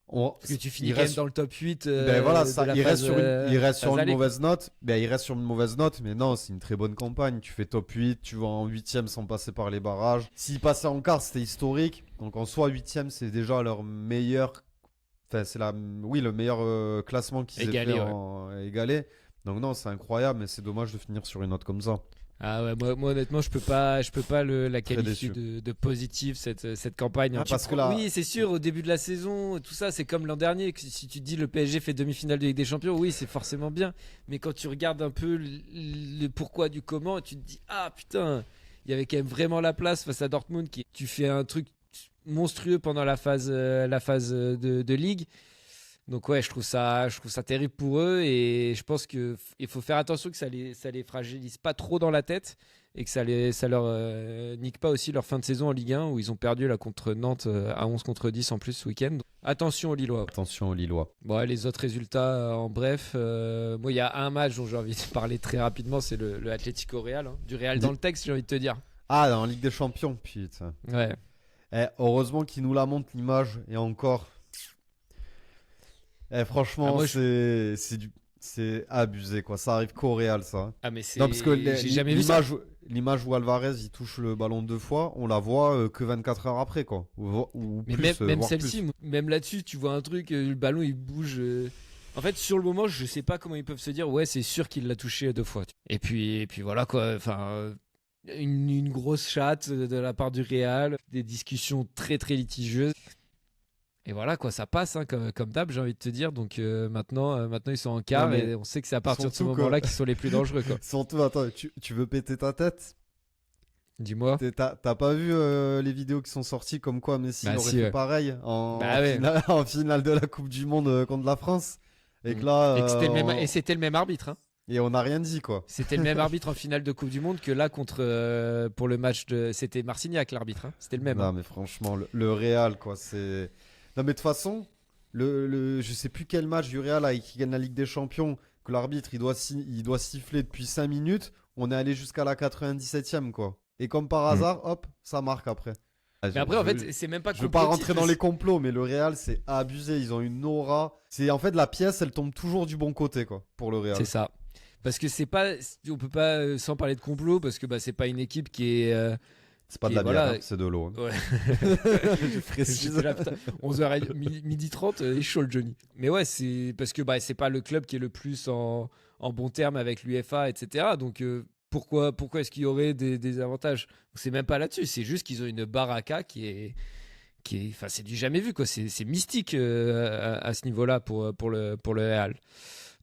Parce que tu finis il quand même reste- dans le top 8. Ben voilà, de ça, la il reste phase, sur phase une aller, mauvaise note. Ben, il reste sur une mauvaise note, mais non, c'est une très bonne campagne. Tu fais top 8, tu vas en 8ème sans passer par les barrages. S'ils passaient en quart, c'était historique. Donc en soi, 8ème, c'est déjà leur meilleur. Enfin, le meilleur classement qu'ils aient Égalé, fait ouais. égalé. Donc non, c'est incroyable, mais c'est dommage de finir sur une note comme ça. Ah ouais, moi honnêtement, je peux pas la Très qualifier déçu. de positive cette campagne. Ah, Tu parce que prends- là- Oui, c'est sûr, au début de la saison, tout ça, c'est comme l'an dernier. Que si tu te dis le PSG fait demi-finale de Ligue des Champions, oui, c'est forcément bien. Mais quand tu regardes un peu le pourquoi du comment, tu te dis ah putain, il y avait quand même vraiment la place face à Dortmund. Tu fais un truc monstrueux pendant la phase de Ligue. Donc ouais, je trouve ça terrible pour eux et je pense que il faut faire attention que ça les fragilise pas trop dans la tête et que ça leur nique pas aussi leur fin de saison en Ligue 1 où ils ont perdu là contre Nantes à 11 contre 10 en plus ce week-end. Donc, attention aux Lillois. Attention aux Lillois. Bon, ouais, les autres résultats en bref, moi il y a un match dont j'ai envie de parler très rapidement, c'est le Atlético Real, hein. Du Real dans le texte, j'ai envie de te dire. Ah, en Ligue des Champions, putain. Ouais. Heureusement qu'ils nous la montrent l'image et encore. Franchement, moi, c'est abusé, quoi. Ça arrive qu'au Real, ça. Ah mais c'est Non, parce que j'ai jamais vu ça. l'image où Alvarez il touche le ballon 2 fois, on la voit que 24 heures après, quoi. Ou Mais plus, même voire celle-ci, plus. même là-dessus, tu vois un truc, le ballon il bouge. En fait, sur le moment, je sais pas comment ils peuvent se dire, ouais, c'est sûr qu'il l'a touché 2 fois. Et puis voilà quoi. Enfin, une grosse chatte de la part du Real, des discussions très très litigieuses. Et voilà quoi, ça passe hein, comme d'hab, j'ai envie de te dire. Donc maintenant ils sont en quart Non, mais et on sait que c'est à partir de ce surtout que- moment-là qu'ils sont les plus dangereux quoi. Surtout, attends, tu veux péter ta tête? Dis-moi. T'as pas vu les vidéos qui sont sorties comme quoi Messi Bah aurait si, fait ouais. pareil en, Bah ouais. en finale de la Coupe du Monde contre la France? Et que là, Et que c'était le même arbitre. Hein. et on n'a rien dit, quoi. C'était le même arbitre en finale de Coupe du Monde que là contre pour le match de. C'était Marcignac l'arbitre. Hein. C'était le même. Non, hein. mais franchement, le Real, quoi, c'est. Non, mais de toute façon, je sais plus quel match du Real qui gagne la Ligue des Champions, que l'arbitre il doit siffler depuis 5 minutes. On est allé jusqu'à la 97e, quoi. Et comme par hasard, hop, ça marque après. Mais après, en fait, c'est même pas. Je veux pas complotif, rentrer dans les complots, mais le Real, c'est abusé. Ils ont une aura. C'est en fait la pièce, elle tombe toujours du bon côté, quoi, pour le Real. C'est ça. Parce que c'est pas. On peut pas sans parler de complot parce que c'est pas une équipe qui est. C'est pas de Et la bière, voilà. hein, c'est de l'eau. Hein. Ouais. Je précise. J'étais là, putain, 11h, midi 30, il est chaud le Johnny. Mais ouais, c'est parce que c'est pas le club qui est le plus en bon terme avec l'UEFA, etc. Donc pourquoi est-ce qu'il y aurait des avantages? C'est même pas là-dessus, c'est juste qu'ils ont une baraka qui est enfin c'est du jamais vu quoi. C'est mystique à ce niveau-là pour le Real.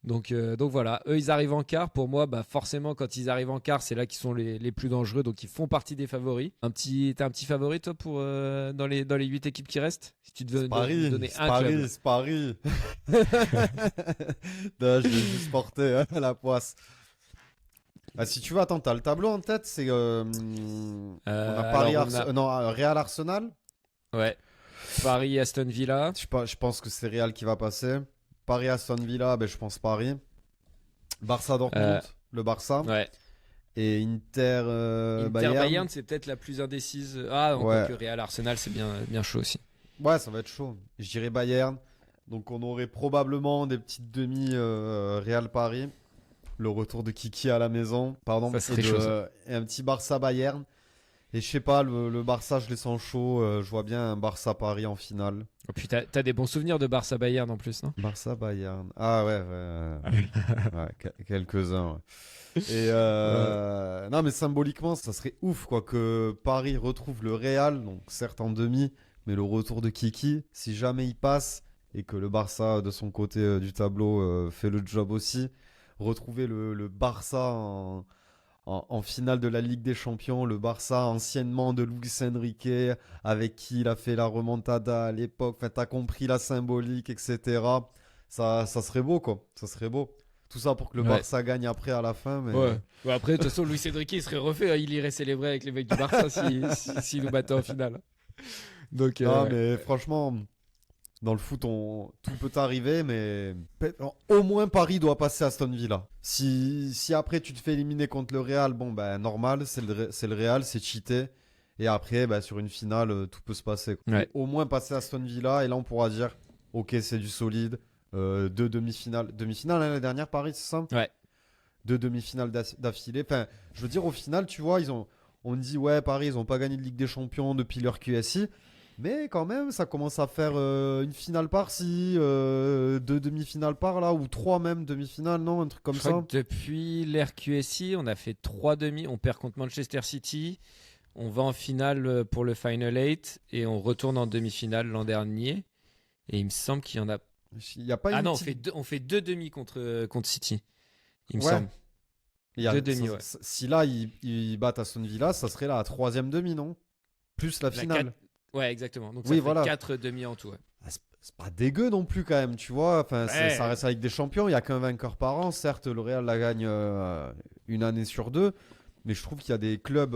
Donc voilà, eux ils arrivent en quart. Pour moi, forcément quand ils arrivent en quart, c'est là qu'ils sont les plus dangereux. Donc ils font partie des favoris. T'as un petit favori toi pour dans les 8 équipes qui restent? Si tu devais Paris, donner c'est un club. Paris, c'est Paris. Non, je vais juste porter la poisse. Si tu veux, attends, t'as le tableau en tête, c'est on a Paris, alors, on a- non, Real Arsenal. Ouais. Paris, Aston Villa. Je pense que c'est Real qui va passer. Paris Aston Villa, je pense Paris. Barça Dortmund, le Barça. Ouais. Et Inter, Bayern, c'est peut-être la plus indécise. Ah, Ouais. encore que Real Arsenal, c'est bien chaud aussi. Ouais, ça va être chaud. Je dirais Bayern. Donc on aurait probablement des petites demi Real Paris. Le retour de Kiki à la maison, pardon. Ça serait chaud, ça. Et un petit Barça Bayern. Et je sais pas, le Barça, je les sens chaud. Je vois bien un Barça Paris en finale. Oh, puis t'as des bons souvenirs de Barça Bayern en plus, non? Barça Bayern. Ah ouais. Ouais, quelques-uns. Ouais. Et non, mais symboliquement, ça serait ouf quoi que Paris retrouve le Real. Donc certes en demi, mais le retour de Kiki, si jamais il passe et que le Barça de son côté du tableau fait le job aussi, retrouver le Barça en finale de la Ligue des Champions, le Barça anciennement de Luis Enrique, avec qui il a fait la remontada à l'époque, enfin t'as compris la symbolique, etc. Ça serait beau quoi, ça serait beau. Tout ça pour que le Ouais. Barça gagne après à la fin. Mais... Ouais. Bah, après, de toute façon, Luis Enrique, il serait refait. Hein. Il irait célébrer avec les mecs du Barça s'il nous battait en finale. Donc, Non, ouais. mais franchement, Dans le foot, tout peut arriver, mais au moins Paris doit passer Aston Villa. Si après tu te fais éliminer contre le Real, bon, ben normal, c'est le Real, c'est cheaté. Et après, ben, sur une finale, tout peut se passer. Ouais. Au moins passer Aston Villa, et là on pourra dire, ok, c'est du solide. 2 demi-finales. Demi-finale, hein, la dernière, Paris, c'est ça? Ouais. 2 demi-finales d'affilée. Enfin, je veux dire, au final, tu vois, on dit, ouais, Paris, ils n'ont pas gagné de Ligue des Champions depuis leur QSI. Mais quand même, ça commence à faire une finale par-ci, 2 demi-finales par-là, ou 3 même demi-finales, non? Un truc comme Je ça. crois que depuis l'ère QSI, on a fait 3 demi. On perd contre Manchester City. On va en finale pour le Final 8 et on retourne en demi-finale l'an dernier. Et il me semble qu'il y en a. Il y a pas Ah une non, petite- on fait 2 demi contre City. Il me Ouais. semble. il y a- 2 demi, ouais. Si là, ils battent Aston Villa, ça serait la 3e demi, non? Plus la finale. Ouais, exactement. Donc Oui, ça voilà. fait 4 demi en tout. Ouais. Ah, c'est pas dégueu non plus quand même, tu vois. Enfin, Ouais. ça reste avec des champions. Il y a qu'un vainqueur par an. Certes, le Real la gagne une année sur 2, mais je trouve qu'il y a des clubs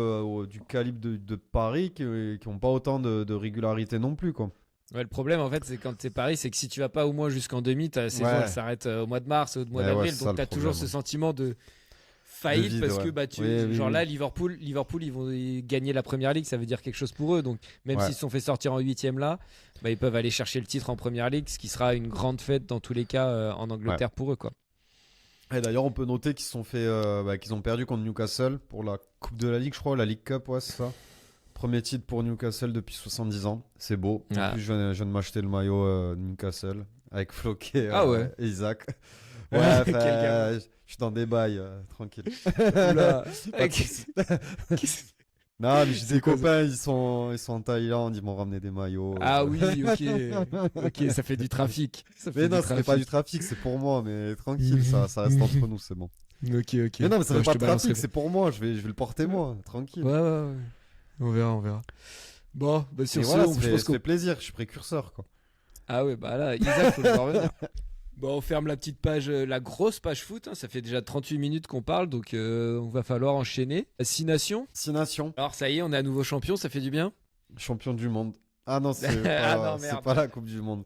du calibre de Paris qui n'ont pas autant de régularité non plus, quoi. Ouais, le problème en fait, c'est quand t'es Paris, c'est que si tu vas pas au moins jusqu'en demi, ta saison Ouais. elle s'arrête au mois de mars, au mois Ouais, d'avril, c'est ça, donc le t'as toujours problème, ce sentiment de faillite vide, parce ouais. que Oui, genre oui. là Liverpool ils vont gagner la première ligue, ça veut dire quelque chose pour eux, donc même Ouais. s'ils se sont fait sortir en 8e là, bah, ils peuvent aller chercher le titre en première ligue, ce qui sera une grande fête dans tous les cas en Angleterre pour eux, quoi. Et d'ailleurs, on peut noter qu'ils se sont fait, qu'ils ont perdu contre Newcastle pour la Coupe de la Ligue, je crois, la League Cup, ouais, c'est ça. Premier titre pour Newcastle depuis 70 ans. C'est beau. En Ah. plus, je viens de m'acheter le maillot Newcastle avec Floquet Ah ouais. et Isaac. Ouais, Ouais, quel gamin. je suis dans des bails, tranquille. Oula. Pas de soucis. Non, mais j'ai des copains, ils sont en Thaïlande, ils m'ont ramené des maillots. Ah oui, ok, ça fait du trafic. Ça fait Mais non, du ce n'est pas du trafic, c'est pour moi, mais tranquille, ça reste entre nous, c'est bon. Ok. Mais non, mais ça Ouais, fait pas je de te balancerai. trafic, c'est pour moi, je vais le porter moi, tranquille. Ouais. On verra. Bon, bah sur Et ce, voilà, je ça pense fait qu'on... plaisir, je suis précurseur, quoi. Ah ouais, bah là, Isaac, faut le voir venir. Bon, on ferme la petite page, la grosse page foot, hein. Ça fait déjà 38 minutes qu'on parle, donc on va falloir enchaîner. 6 nations. 6 nations, Alors ça y est, on est à nouveau champion, ça fait du bien. champion du monde. Ah non, c'est Ah pas, non, c'est merde. pas la Coupe du Monde.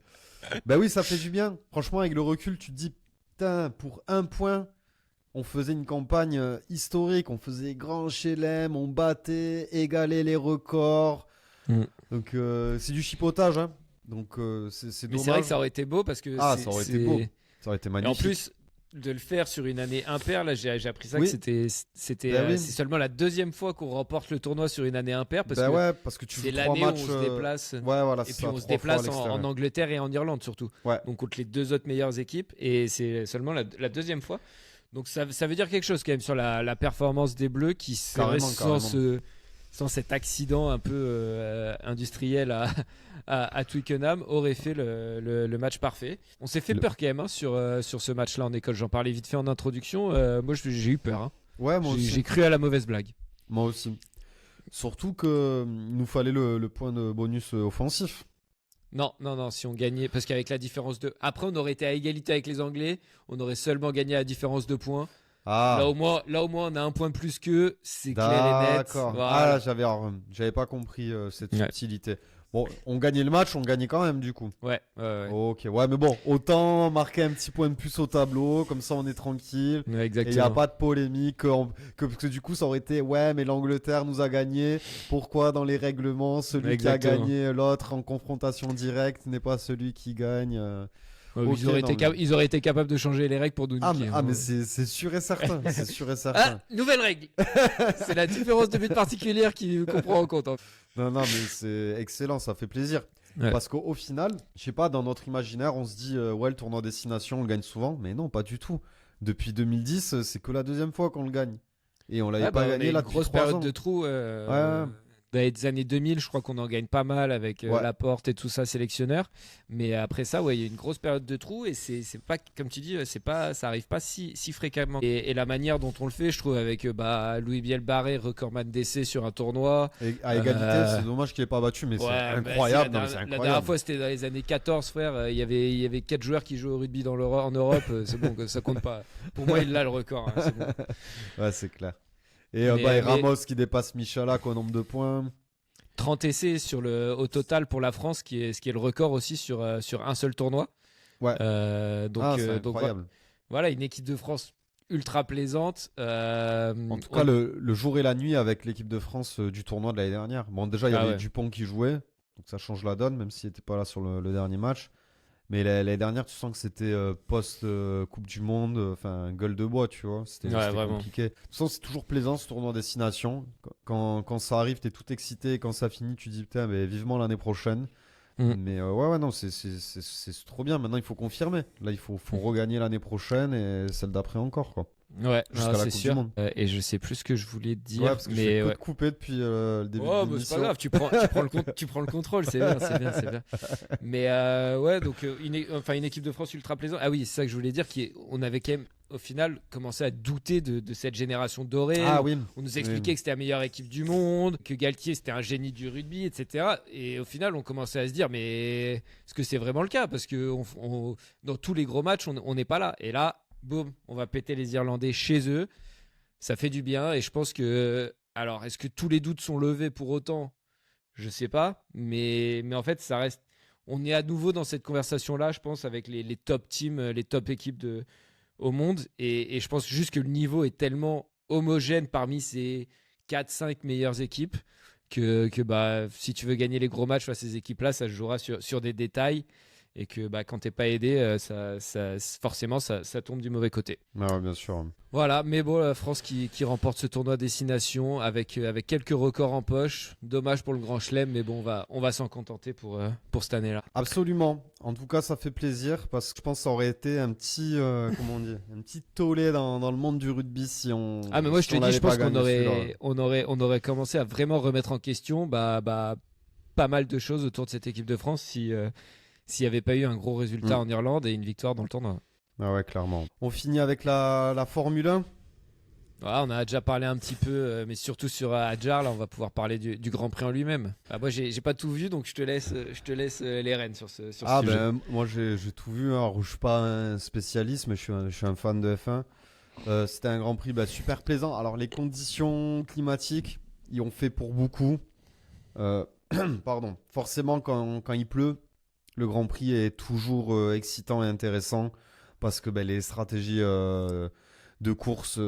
Bah oui, ça fait du bien. Franchement, avec le recul, tu te dis, putain, pour 1 point, on faisait une campagne historique, on faisait grand chelem, on battait, égalait les records. Mm. Donc c'est du chipotage, hein. Donc c'est Mais dommage. c'est vrai que ça aurait été beau parce que Ah, ça aurait été beau. Ça aurait été Et en magnifique. plus, de le faire sur une année impaire, là j'ai appris ça Oui. que c'était Bah oui. c'est seulement la 2e fois qu'on remporte le tournoi sur une année impaire parce Bah que ouais, parce que tu c'est joues 3 l'année où matchs. on se déplace. Ouais, voilà, Et c'est puis ça, on se 3 fois à déplace en l'extérieur. Angleterre et en Irlande surtout. Ouais. Donc contre les 2 autres meilleures équipes. Et c'est seulement la 2e fois. Donc ça veut dire quelque chose quand même sur la performance des Bleus qui serait Carrément. sans cet accident un peu industriel à Twickenham aurait fait le match parfait. On s'est fait peur quand même, hein, sur ce match-là en école. J'en parlais vite fait en introduction. Moi j'ai eu peur, hein. Ouais, moi aussi. J'ai cru à la mauvaise blague. Moi aussi. Surtout que il nous fallait le point de bonus offensif. Non, si on gagnait, parce qu'avec la différence de... Après, on aurait été à égalité avec les Anglais, on aurait seulement gagné à la différence de points. Ah, Là, au moins, on a un point de plus qu'eux, c'est clair et net. d'accord. Voilà. Ah, j'avais pas compris cette Ouais. subtilité. Bon, on gagnait le match, on gagnait quand même du coup. Ouais. Ok, ouais, mais bon, autant marquer un petit point de plus au tableau, comme ça on est tranquille. Ouais, Et il exactement. n'y a pas de polémique, parce que du coup ça aurait été, ouais, mais l'Angleterre nous a gagné. Pourquoi dans les règlements, celui qui a Exactement. gagné l'autre en confrontation directe n'est pas celui qui gagne Ouais, Ok, ils auraient été capables de changer les règles pour nous Ah, niquer, mais, hein. mais c'est sûr et certain. C'est sûr et certain. Ah, nouvelle règle. C'est la différence de but particulière qu'on prend en compte, hein. Non, mais c'est excellent, ça fait plaisir. Ouais. Parce qu'au final, je sais pas, dans notre imaginaire, on se dit, ouais, le tournoi Destination, on le gagne souvent. Mais non, pas du tout. Depuis 2010, c'est que la 2e fois qu'on le gagne. Et on l'avait Ouais, pas on a gagné une là depuis grosse 3 période ans. de trou. Ouais. Dans les années 2000, je crois qu'on en gagne pas mal avec Ouais. Laporte et tout ça, sélectionneur. Mais après ça, ouais, il y a une grosse période de trou et c'est pas, comme tu dis, ça arrive pas si fréquemment. Et la manière dont on le fait, je trouve, avec Louis Bielbarré, recordman d'essai sur un tournoi. Et à égalité, c'est dommage qu'il ait pas battu, mais c'est incroyable. Non, mais c'est La incroyable. dernière fois, c'était dans les années 14, frère. Il y avait 4 joueurs qui jouent au rugby en Europe. C'est bon, ça compte pas. Pour moi, il a le record, hein, c'est bon. Ouais, c'est clair. Et, Mais- et Ramos qui dépasse Michalak au nombre de points. 30 essais au total pour la France, ce qui est le record aussi sur un seul tournoi. Ouais. Donc incroyable. voilà, une équipe de France ultra plaisante. En tout cas, le jour et la nuit avec l'équipe de France du tournoi de l'année dernière. Bon, déjà, il y avait Dupont qui jouait, donc ça change la donne, même s'il n'était pas là sur le dernier match. Mais l'année dernière, tu sens que c'était post-Coupe du Monde, enfin, gueule de bois, tu vois. C'était compliqué. De toute façon, c'est toujours plaisant ce tournoi destination. Quand ça arrive, t'es tout excité. Et quand ça finit, tu dis putain, mais vivement l'année prochaine. Mais non, c'est trop bien. Maintenant, il faut confirmer. Là, il faut regagner l'année prochaine et celle d'après encore, quoi. Ouais, jusqu'à la Coupe sûr. du Monde. Et je sais plus ce que je voulais dire. Ouais, parce que je fais couper depuis le début de l'émission. C'est pas grave, tu prends le contrôle, c'est bien. Mais donc une équipe de France ultra plaisante. Ah oui, c'est ça que je voulais dire, on avait quand même au final commencé à douter de cette génération dorée. Ah oui. On nous expliquait que c'était la meilleure équipe du monde, que Galtier c'était un génie du rugby, etc. Et au final, on commençait à se dire, mais est-ce que c'est vraiment le cas? Parce que dans tous les gros matchs, on n'est pas là. Et là, boum, on va péter les Irlandais chez eux. Ça fait du bien. Et je pense que... Alors, est-ce que tous les doutes sont levés pour autant? Je sais pas. Mais en fait, ça reste... On est à nouveau dans cette conversation-là, je pense, avec les top teams, les top équipes au monde. Et je pense juste que le niveau est tellement homogène parmi ces 4-5 meilleures équipes que si tu veux gagner les gros matchs face à ces équipes-là, ça se jouera sur des détails. Et que quand t'es pas aidé, forcément ça tombe du mauvais côté. Ah ouais, bien sûr. Voilà, mais bon, la France qui remporte ce tournoi destination avec quelques records en poche. Dommage pour le Grand Chelem, mais bon, on va s'en contenter pour cette année-là. Absolument. En tout cas, ça fait plaisir parce que je pense que ça aurait été un petit, un petit tollé dans le monde du rugby si on. Ah, mais moi je te dis, je pense qu'on aurait aurait commencé à vraiment remettre en question pas mal de choses autour de cette équipe de France s'il n'y avait pas eu un gros résultat en Irlande et une victoire dans le tournoi. Ah ouais, clairement. On finit avec la Formule 1. On a déjà parlé un petit peu, mais surtout sur Adjar, là on va pouvoir parler du Grand Prix en lui-même. Moi j'ai pas tout vu, donc je te laisse les rênes sur ce sujet. Moi j'ai tout vu, alors je suis pas un spécialiste, mais je suis un fan de F1. C'était un Grand Prix super plaisant. Alors les conditions climatiques, ils ont fait pour beaucoup. Pardon. Forcément quand il pleut, le Grand Prix est toujours excitant et intéressant parce que les stratégies de course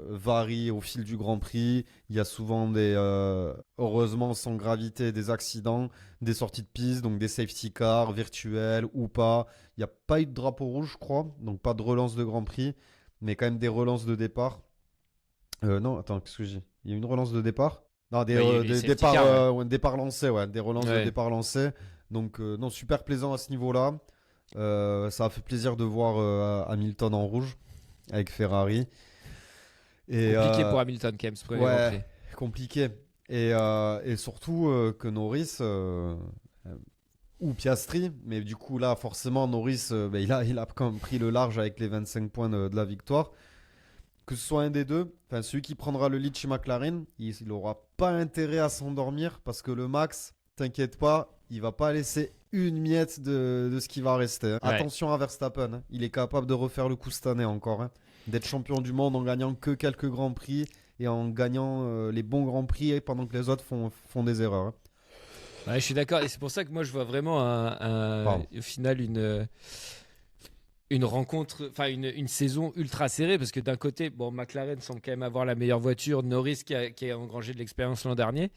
varient au fil du Grand Prix. Il y a souvent heureusement sans gravité, des accidents, des sorties de piste, donc des safety cars virtuels ou pas. Il n'y a pas eu de drapeau rouge, je crois, donc pas de relance de Grand Prix, mais quand même des relances de départ. Non, attends, qu'est-ce que j'ai? Il y a une relance de départ? Non, des départs lancés, ouais, des relances de départ lancés. Donc, non, super plaisant à ce niveau-là. Ça a fait plaisir de voir Hamilton en rouge avec Ferrari. Compliqué pour Hamilton, quand même, ce premier Grand Prix. Compliqué. Et surtout que Norris ou Piastri, mais du coup, là, forcément, Norris, il a quand même pris le large avec les 25 points de la victoire. Que ce soit un des deux, celui qui prendra le lead chez McLaren, il n'aura pas intérêt à s'endormir parce que le Max, t'inquiète pas, il va pas laisser une miette de ce qui va rester. Ouais. Attention à Verstappen, hein. Il est capable de refaire le coup cette année encore. Hein. D'être champion du monde en gagnant que quelques grands prix et en gagnant les bons grands prix pendant que les autres font des erreurs. Hein. Ouais, je suis d'accord. Et c'est pour ça que moi je vois vraiment au final une rencontre, enfin une saison ultra serrée parce que d'un côté, McLaren semble quand même avoir la meilleure voiture, Norris qui a engrangé de l'expérience l'an dernier.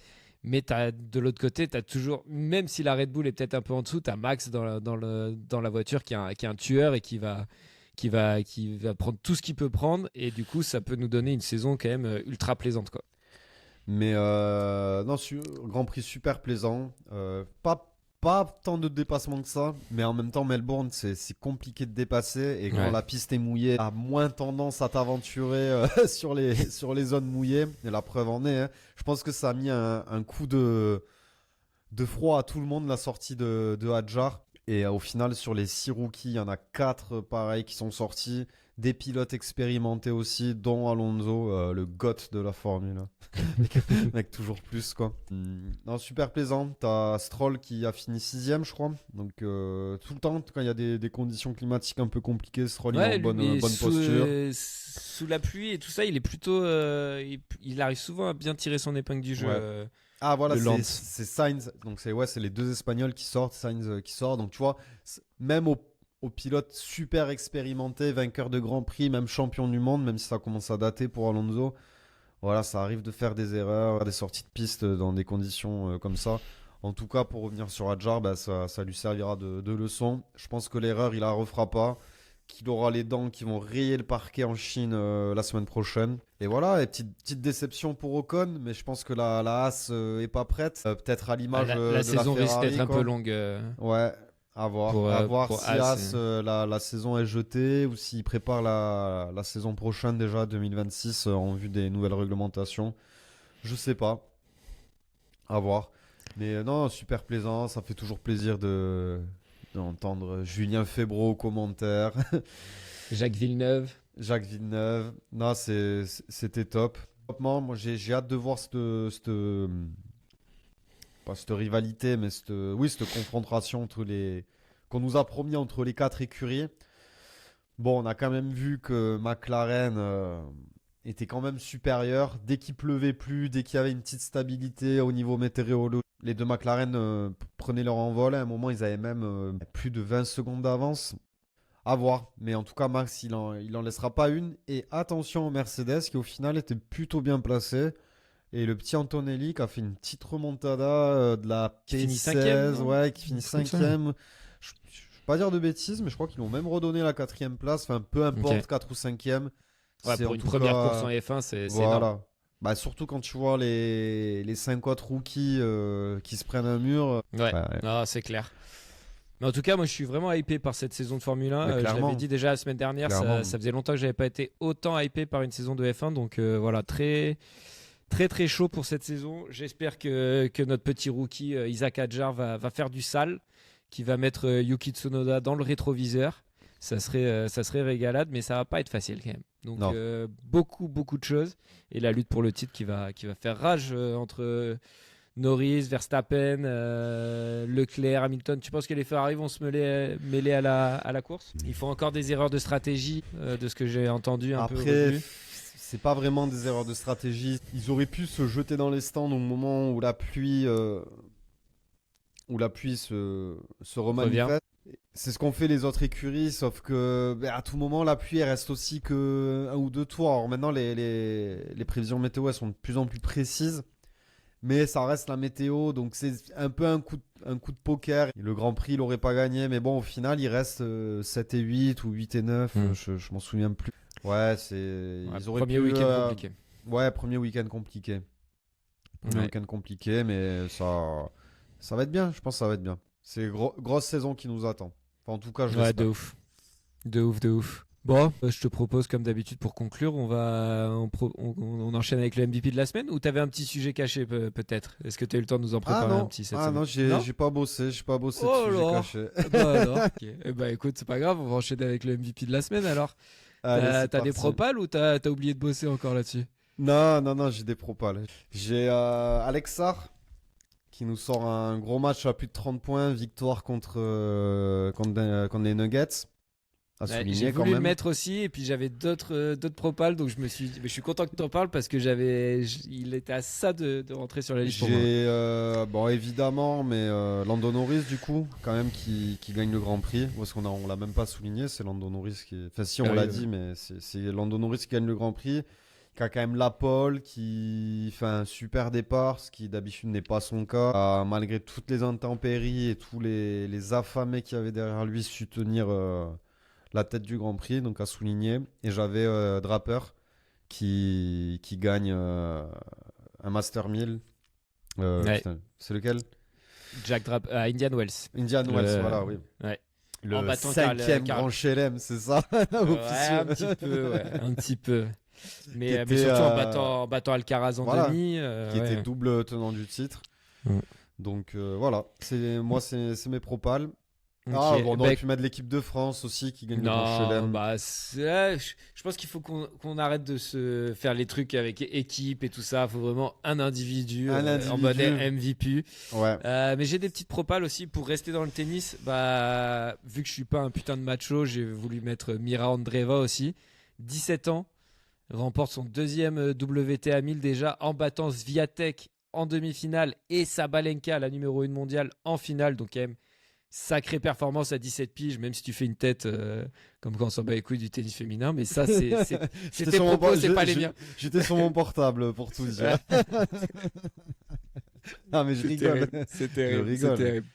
Mais de l'autre côté, tu as toujours, même si la Red Bull est peut-être un peu en dessous, tu as Max dans la voiture qui est un tueur et qui va prendre tout ce qu'il peut prendre. Et du coup, ça peut nous donner une saison quand même ultra plaisante, quoi. Mais non, Grand Prix super plaisant. Pas tant de dépassements que ça, mais en même temps, Melbourne, c'est compliqué de dépasser. Et quand la piste est mouillée, a moins tendance à t'aventurer sur les zones mouillées. Et la preuve en est. Hein. Je pense que ça a mis un coup de froid à tout le monde, la sortie de Adjar. Et au final, sur les 6 rookies, il y en a 4 pareils qui sont sortis. Des pilotes expérimentés aussi, dont Alonso, le GOAT de la Formule. Mec, toujours plus, quoi. Non, super plaisant. T'as Stroll qui a fini 6ème, je crois. Donc, tout le temps, quand il y a des conditions climatiques un peu compliquées, Stroll il est en bonne posture. Sous la pluie et tout ça, il est plutôt... il arrive souvent à bien tirer son épingle du jeu. Ouais. Ah voilà, Le Lens. c'est Sainz. Donc c'est les deux Espagnols qui sortent, Sainz qui sort. Donc tu vois, même au pilote super expérimenté, vainqueur de Grand Prix, même champion du monde, même si ça commence à dater pour Alonso, voilà, ça arrive de faire des erreurs, des sorties de piste dans des conditions comme ça. En tout cas, pour revenir sur Hadjar, bah, ça lui servira de leçon. Je pense que l'erreur, il la refera pas. Qu'il aura les dents qui vont rayer le parquet en Chine la semaine prochaine. Et voilà, et petite déception pour Ocon, mais je pense que la Haas est pas prête. Peut-être à l'image de La saison risque Ferrari, d'être un quoi. peu longue. Ouais, à voir. Pour, À voir pour si Haas, Haas, la saison est jetée ou s'il prépare la saison prochaine déjà, 2026, en vue des nouvelles réglementations. Je sais pas. À voir. Mais non, super plaisant. Ça fait toujours plaisir d'entendre Julien Febvre aux commentaires. Jacques Villeneuve. Jacques Villeneuve. Non, c'était top. Moi, j'ai hâte de voir pas cette rivalité, mais cette confrontation qu'on nous a promis entre les 4 écuries. Bon, on a quand même vu que McLaren était quand même supérieur. Dès qu'il pleuvait plus, dès qu'il y avait une petite stabilité au niveau météorologique, les deux McLaren prenaient leur envol. À un moment, ils avaient même plus de 20 secondes d'avance. À voir. Mais en tout cas, Max, il en laissera pas une. Et attention au Mercedes, qui au final était plutôt bien placé. Et le petit Antonelli qui a fait une petite remontada de la Qui finit P16, cinquième, non? ouais, qui finit Comme ça. 5ème. Je ne vais pas dire de bêtises, mais je crois qu'ils l'ont même redonné la 4ème place. Enfin, peu importe, Ok. 4 ou 5ème. Ouais, C'est pour en une tout première cas- course en F1, c'est Voilà. énorme. Bah, surtout quand tu vois les 5 autres rookies qui se prennent un mur. Ouais, Ouais. non, c'est clair. Mais en tout cas, moi, je suis vraiment hypé par cette saison de Formule 1. Mais Je clairement. l'avais dit déjà la semaine dernière, Clairement. ça faisait longtemps que j'avais pas été autant hypé par une saison de F1. Donc voilà, très, très, très chaud pour cette saison. J'espère que notre petit rookie Isaac Hadjar va faire du sale, qui va mettre Yuki Tsunoda dans le rétroviseur. Ça serait régalade, mais ça va pas être facile quand même. Donc Non. beaucoup, beaucoup de choses. Et la lutte pour le titre qui va faire rage entre Norris, Verstappen, Leclerc, Hamilton. Tu penses que les Ferrari vont se mêler à la course? Il faut encore des erreurs de stratégie, de ce que j'ai entendu un peu. Après, revenu. c'est pas vraiment des erreurs de stratégie. Ils auraient pu se jeter dans les stands au moment où la pluie se remanifeste. C'est ce qu'ont fait les autres écuries, sauf que à tout moment, la pluie elle reste aussi que 1 ou 2 tours. Alors maintenant, les prévisions météo elles sont de plus en plus précises, mais ça reste la météo, donc c'est un peu un coup de poker. Le Grand Prix, il l'aurait pas gagné, mais bon, au final, il reste 7 et 8 ou 8 et 9, je m'en souviens plus. Ouais, ils auraient Premier pu, week-end compliqué. Ouais, premier week-end compliqué. Premier Ouais. week-end compliqué, mais ça va être bien, je pense que ça va être bien. C'est grosse saison qui nous attend. Enfin, en tout cas, je Ouais, l'espère. de ouf. De ouf. Bon, je te propose, comme d'habitude, pour conclure, on enchaîne avec le MVP de la semaine, ou t'avais un petit sujet caché peut-être? Est-ce que tu as eu le temps de nous en préparer un petit cette semaine? non, j'ai pas bossé, j'ai pas bossé Oh dessus, j'ai là. caché. Bah alors, ok. Eh bah écoute, c'est pas grave, on va enchaîner avec le MVP de la semaine alors. Allez, c'est T'as des parti. propals ou t'as oublié de bosser encore là-dessus? Non, j'ai des propals. J'ai Alexar qui nous sort un gros match à plus de 30 points, victoire contre les Nuggets. À Ouais, souligner j'ai quand voulu le même. mettre aussi, et puis j'avais d'autres propals, donc je me suis dit, mais je suis content que t'en parles parce que il était à ça de rentrer sur la liste pour moi. J'ai bon évidemment, mais Lando Norris du coup quand même qui gagne le Grand Prix, parce on l'a même pas souligné, c'est Lando Norris qui enfin si on Ah l'a oui, dit, mais c'est Lando Norris qui gagne le Grand Prix, qui a quand même la pole, qui fait un super départ, ce qui d'habitude n'est pas son cas. Malgré toutes les intempéries et tous les affamés qu'il y avait derrière lui, su tenir la tête du Grand Prix, donc à souligner. Et j'avais Draper qui gagne un Master 1000. Ouais. Putain, c'est lequel? Jack Draper, Indian Wells. Indian Wells, voilà, oui. Ouais. Le En battant 5e Carl- grand chelem, c'est ça? Ouais, un petit peu, ouais, un petit peu. Mais était, surtout en battant Alcaraz en voilà, demi. qui ouais. était double tenant du titre. Mm. Donc voilà, c'est mes propals. Ok, Ah, bon, on aurait bah, pu mettre l'équipe de France aussi qui gagne le grand non, chelem. bah, je pense qu'il faut qu'on arrête de se faire les trucs avec équipe et tout ça. Il faut vraiment un individu, en mode MVP. Ouais. Mais j'ai des petites propales aussi pour rester dans le tennis. Bah, vu que je suis pas un putain de macho, j'ai voulu mettre Mira Andreeva aussi. 17 ans, remporte son deuxième WTA 1000 déjà en battant Swiatek en demi-finale et Sabalenka, la numéro 1 mondiale, en finale. Donc quand même, sacrée performance à 17 piges, même si tu fais une tête comme quand on s'en bat les couilles du tennis féminin. Mais ça, c'est tes propos, c'est pas les miens. J'étais sur mon portable pour tout dire. Non mais je rigole. C'est terrible. Je rigole. C'est terrible.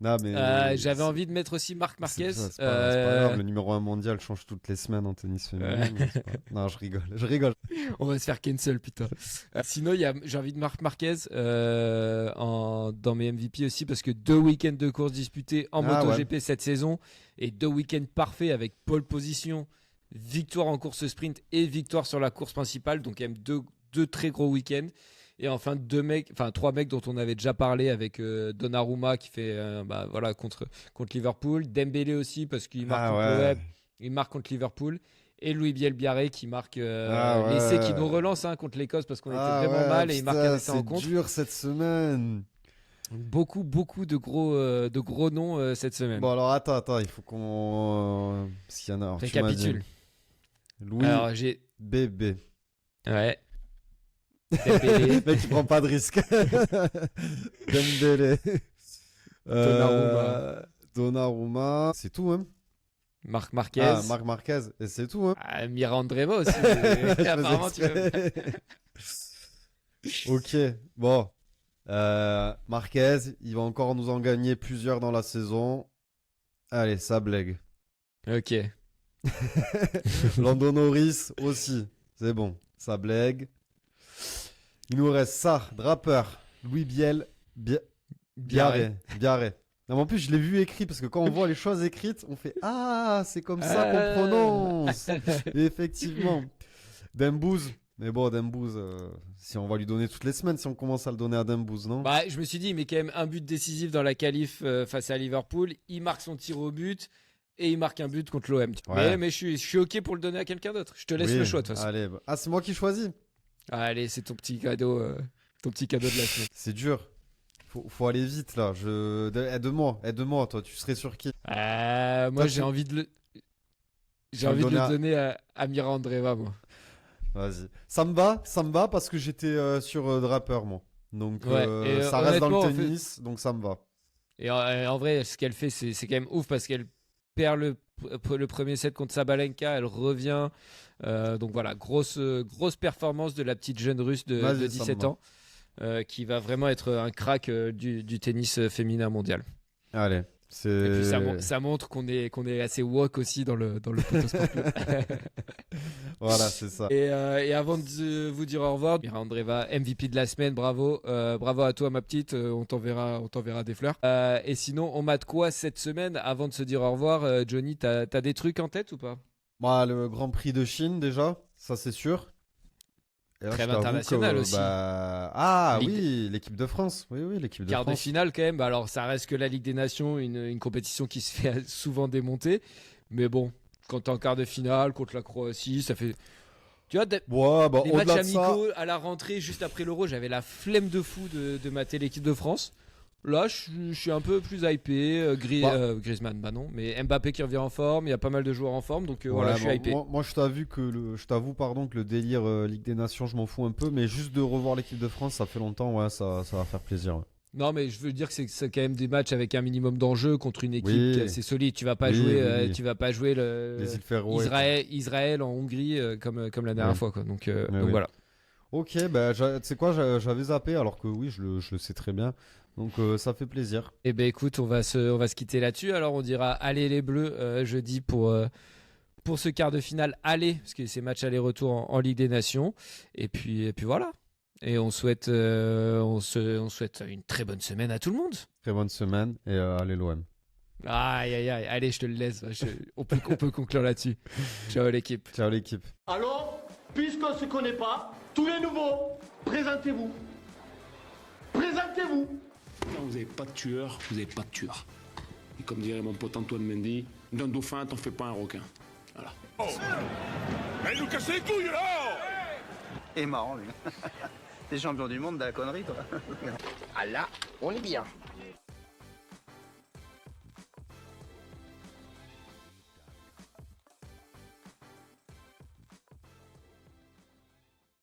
Non, mais J'avais envie de mettre aussi Marc Marquez. C'est pas grave, le numéro 1 mondial change toutes les semaines en tennis féminin. Non, je rigole. On va se faire cancel, putain. Sinon, j'ai envie de Marc Marquez dans mes MVP aussi, parce que 2 week-ends de course disputés en MotoGP cette saison, et 2 week-ends parfaits avec pole position, victoire en course sprint et victoire sur la course principale. Donc, quand même deux très gros week-ends. Et enfin, 3 mecs dont on avait déjà parlé, avec Donnarumma qui fait contre Liverpool, Dembélé aussi parce qu'il marque contre l'OM, il marque contre Liverpool, et Louis Bielbiarré qui marque l'essai qui nous relance contre l'Écosse parce qu'on était vraiment mal, et il marque un essai en contre. C'est dur cette semaine. Beaucoup de gros noms cette semaine. Bon alors attends, il faut qu'on s'il y en a. Récapitule. Louis Alors j'ai bébé. Ouais. Dembélé. Mec, il prend pas de risque. Dembélé. Donnarumma. C'est tout, hein. Marc Marquez. Marc Marquez. Et c'est tout, hein. Mirandreva aussi. Apparemment, tu veux... Ok, bon. Marquez, il va encore nous en gagner plusieurs dans la saison. Allez, ça blague. Ok. Lando Norris aussi. C'est bon, ça blague. Il nous reste ça, Draper, Louis Biarré. Non, mais en plus, je l'ai vu écrit parce que quand on voit les choses écrites, on fait ah, c'est comme ça qu'on prononce. Et effectivement. Dembouz. Mais bon, Dembouz, si on va lui donner toutes les semaines, si on commence à le donner à Dembouz, non? Bah, je me suis dit, mais quand même un but décisif dans la qualif face à Liverpool. Il marque son tir au but et il marque un but contre l'OM. Ouais. Mais je suis ok pour le donner à quelqu'un d'autre. Je te laisse le choix de toute façon. Allez, c'est moi qui choisis. Allez, c'est ton petit cadeau de la semaine. C'est dur. Faut aller vite là. Aide-moi, toi. Tu serais sur qui? Moi, j'ai envie de le donner à Mirandreva, moi. Vas-y. Ça me va parce que j'étais sur Draper, moi. Donc et ça reste dans le honnêtement, tennis, donc ça me va. Et en vrai, ce qu'elle fait, c'est quand même ouf parce qu'elle perd le premier set contre Sabalenka, elle revient. Donc voilà, grosse performance de la petite jeune russe de 17 ans qui va vraiment être un crack du tennis féminin mondial. Allez. Et puis ça montre qu'on est assez woke aussi dans le Potosport Club. Voilà, c'est ça. Et avant de vous dire au revoir, Mirandreva, MVP de la semaine, bravo à toi ma petite, on t'enverra des fleurs. Et sinon, on mate quoi cette semaine avant de se dire au revoir? Johnny, t'as des trucs en tête ou pas? Moi, le Grand Prix de Chine déjà, ça c'est sûr. Trêve international aussi. Oui, l'équipe de France. Oui, l'équipe de Quart France. de finale quand même. Alors ça reste que la Ligue des Nations, une compétition qui se fait souvent démonter. Mais bon, quand t'es en quart de finale contre la Croatie, ça fait... Tu vois, des matchs amicaux à la rentrée juste après l'Euro, j'avais la flemme de fou de mater l'équipe de France. Là, je suis un peu plus hypé. Griezmann, non. Mais Mbappé qui revient en forme, il y a pas mal de joueurs en forme, donc voilà, je suis hypé. Moi, je t'avoue que le délire Ligue des Nations, je m'en fous un peu, mais juste de revoir l'équipe de France, ça fait longtemps, ça va faire plaisir. Ouais. Non, mais je veux dire que c'est quand même des matchs avec un minimum d'enjeux contre une équipe qui est assez solide. Tu vas pas jouer, tu vas pas jouer les îles Féroé, Israël en Hongrie comme la dernière fois, quoi. Donc voilà. Ok, tu sais quoi, j'avais zappé alors que oui, je le sais très bien. Donc ça fait plaisir. Eh ben écoute, on va se quitter là-dessus. Alors on dira allez les Bleus jeudi pour ce quart de finale aller, parce que c'est match aller-retour en Ligue des Nations. Et puis voilà. Et on souhaite une très bonne semaine à tout le monde. Très bonne semaine et allez l'OM. Aïe, allez, je te le laisse. On peut conclure là-dessus. Ciao l'équipe. Alors, puisqu'on ne se connaît pas, tous les nouveaux, présentez-vous. Quand vous n'avez pas de tueur, vous n'avez pas de tueur. Et comme dirait mon pote Antoine Mendy, d'un dauphin, t'en fais pas un requin. Voilà. Oh. Elle nous casse les couilles là. Et marrant, lui. T'es champion du monde de la connerie, toi. Ah là, on est bien.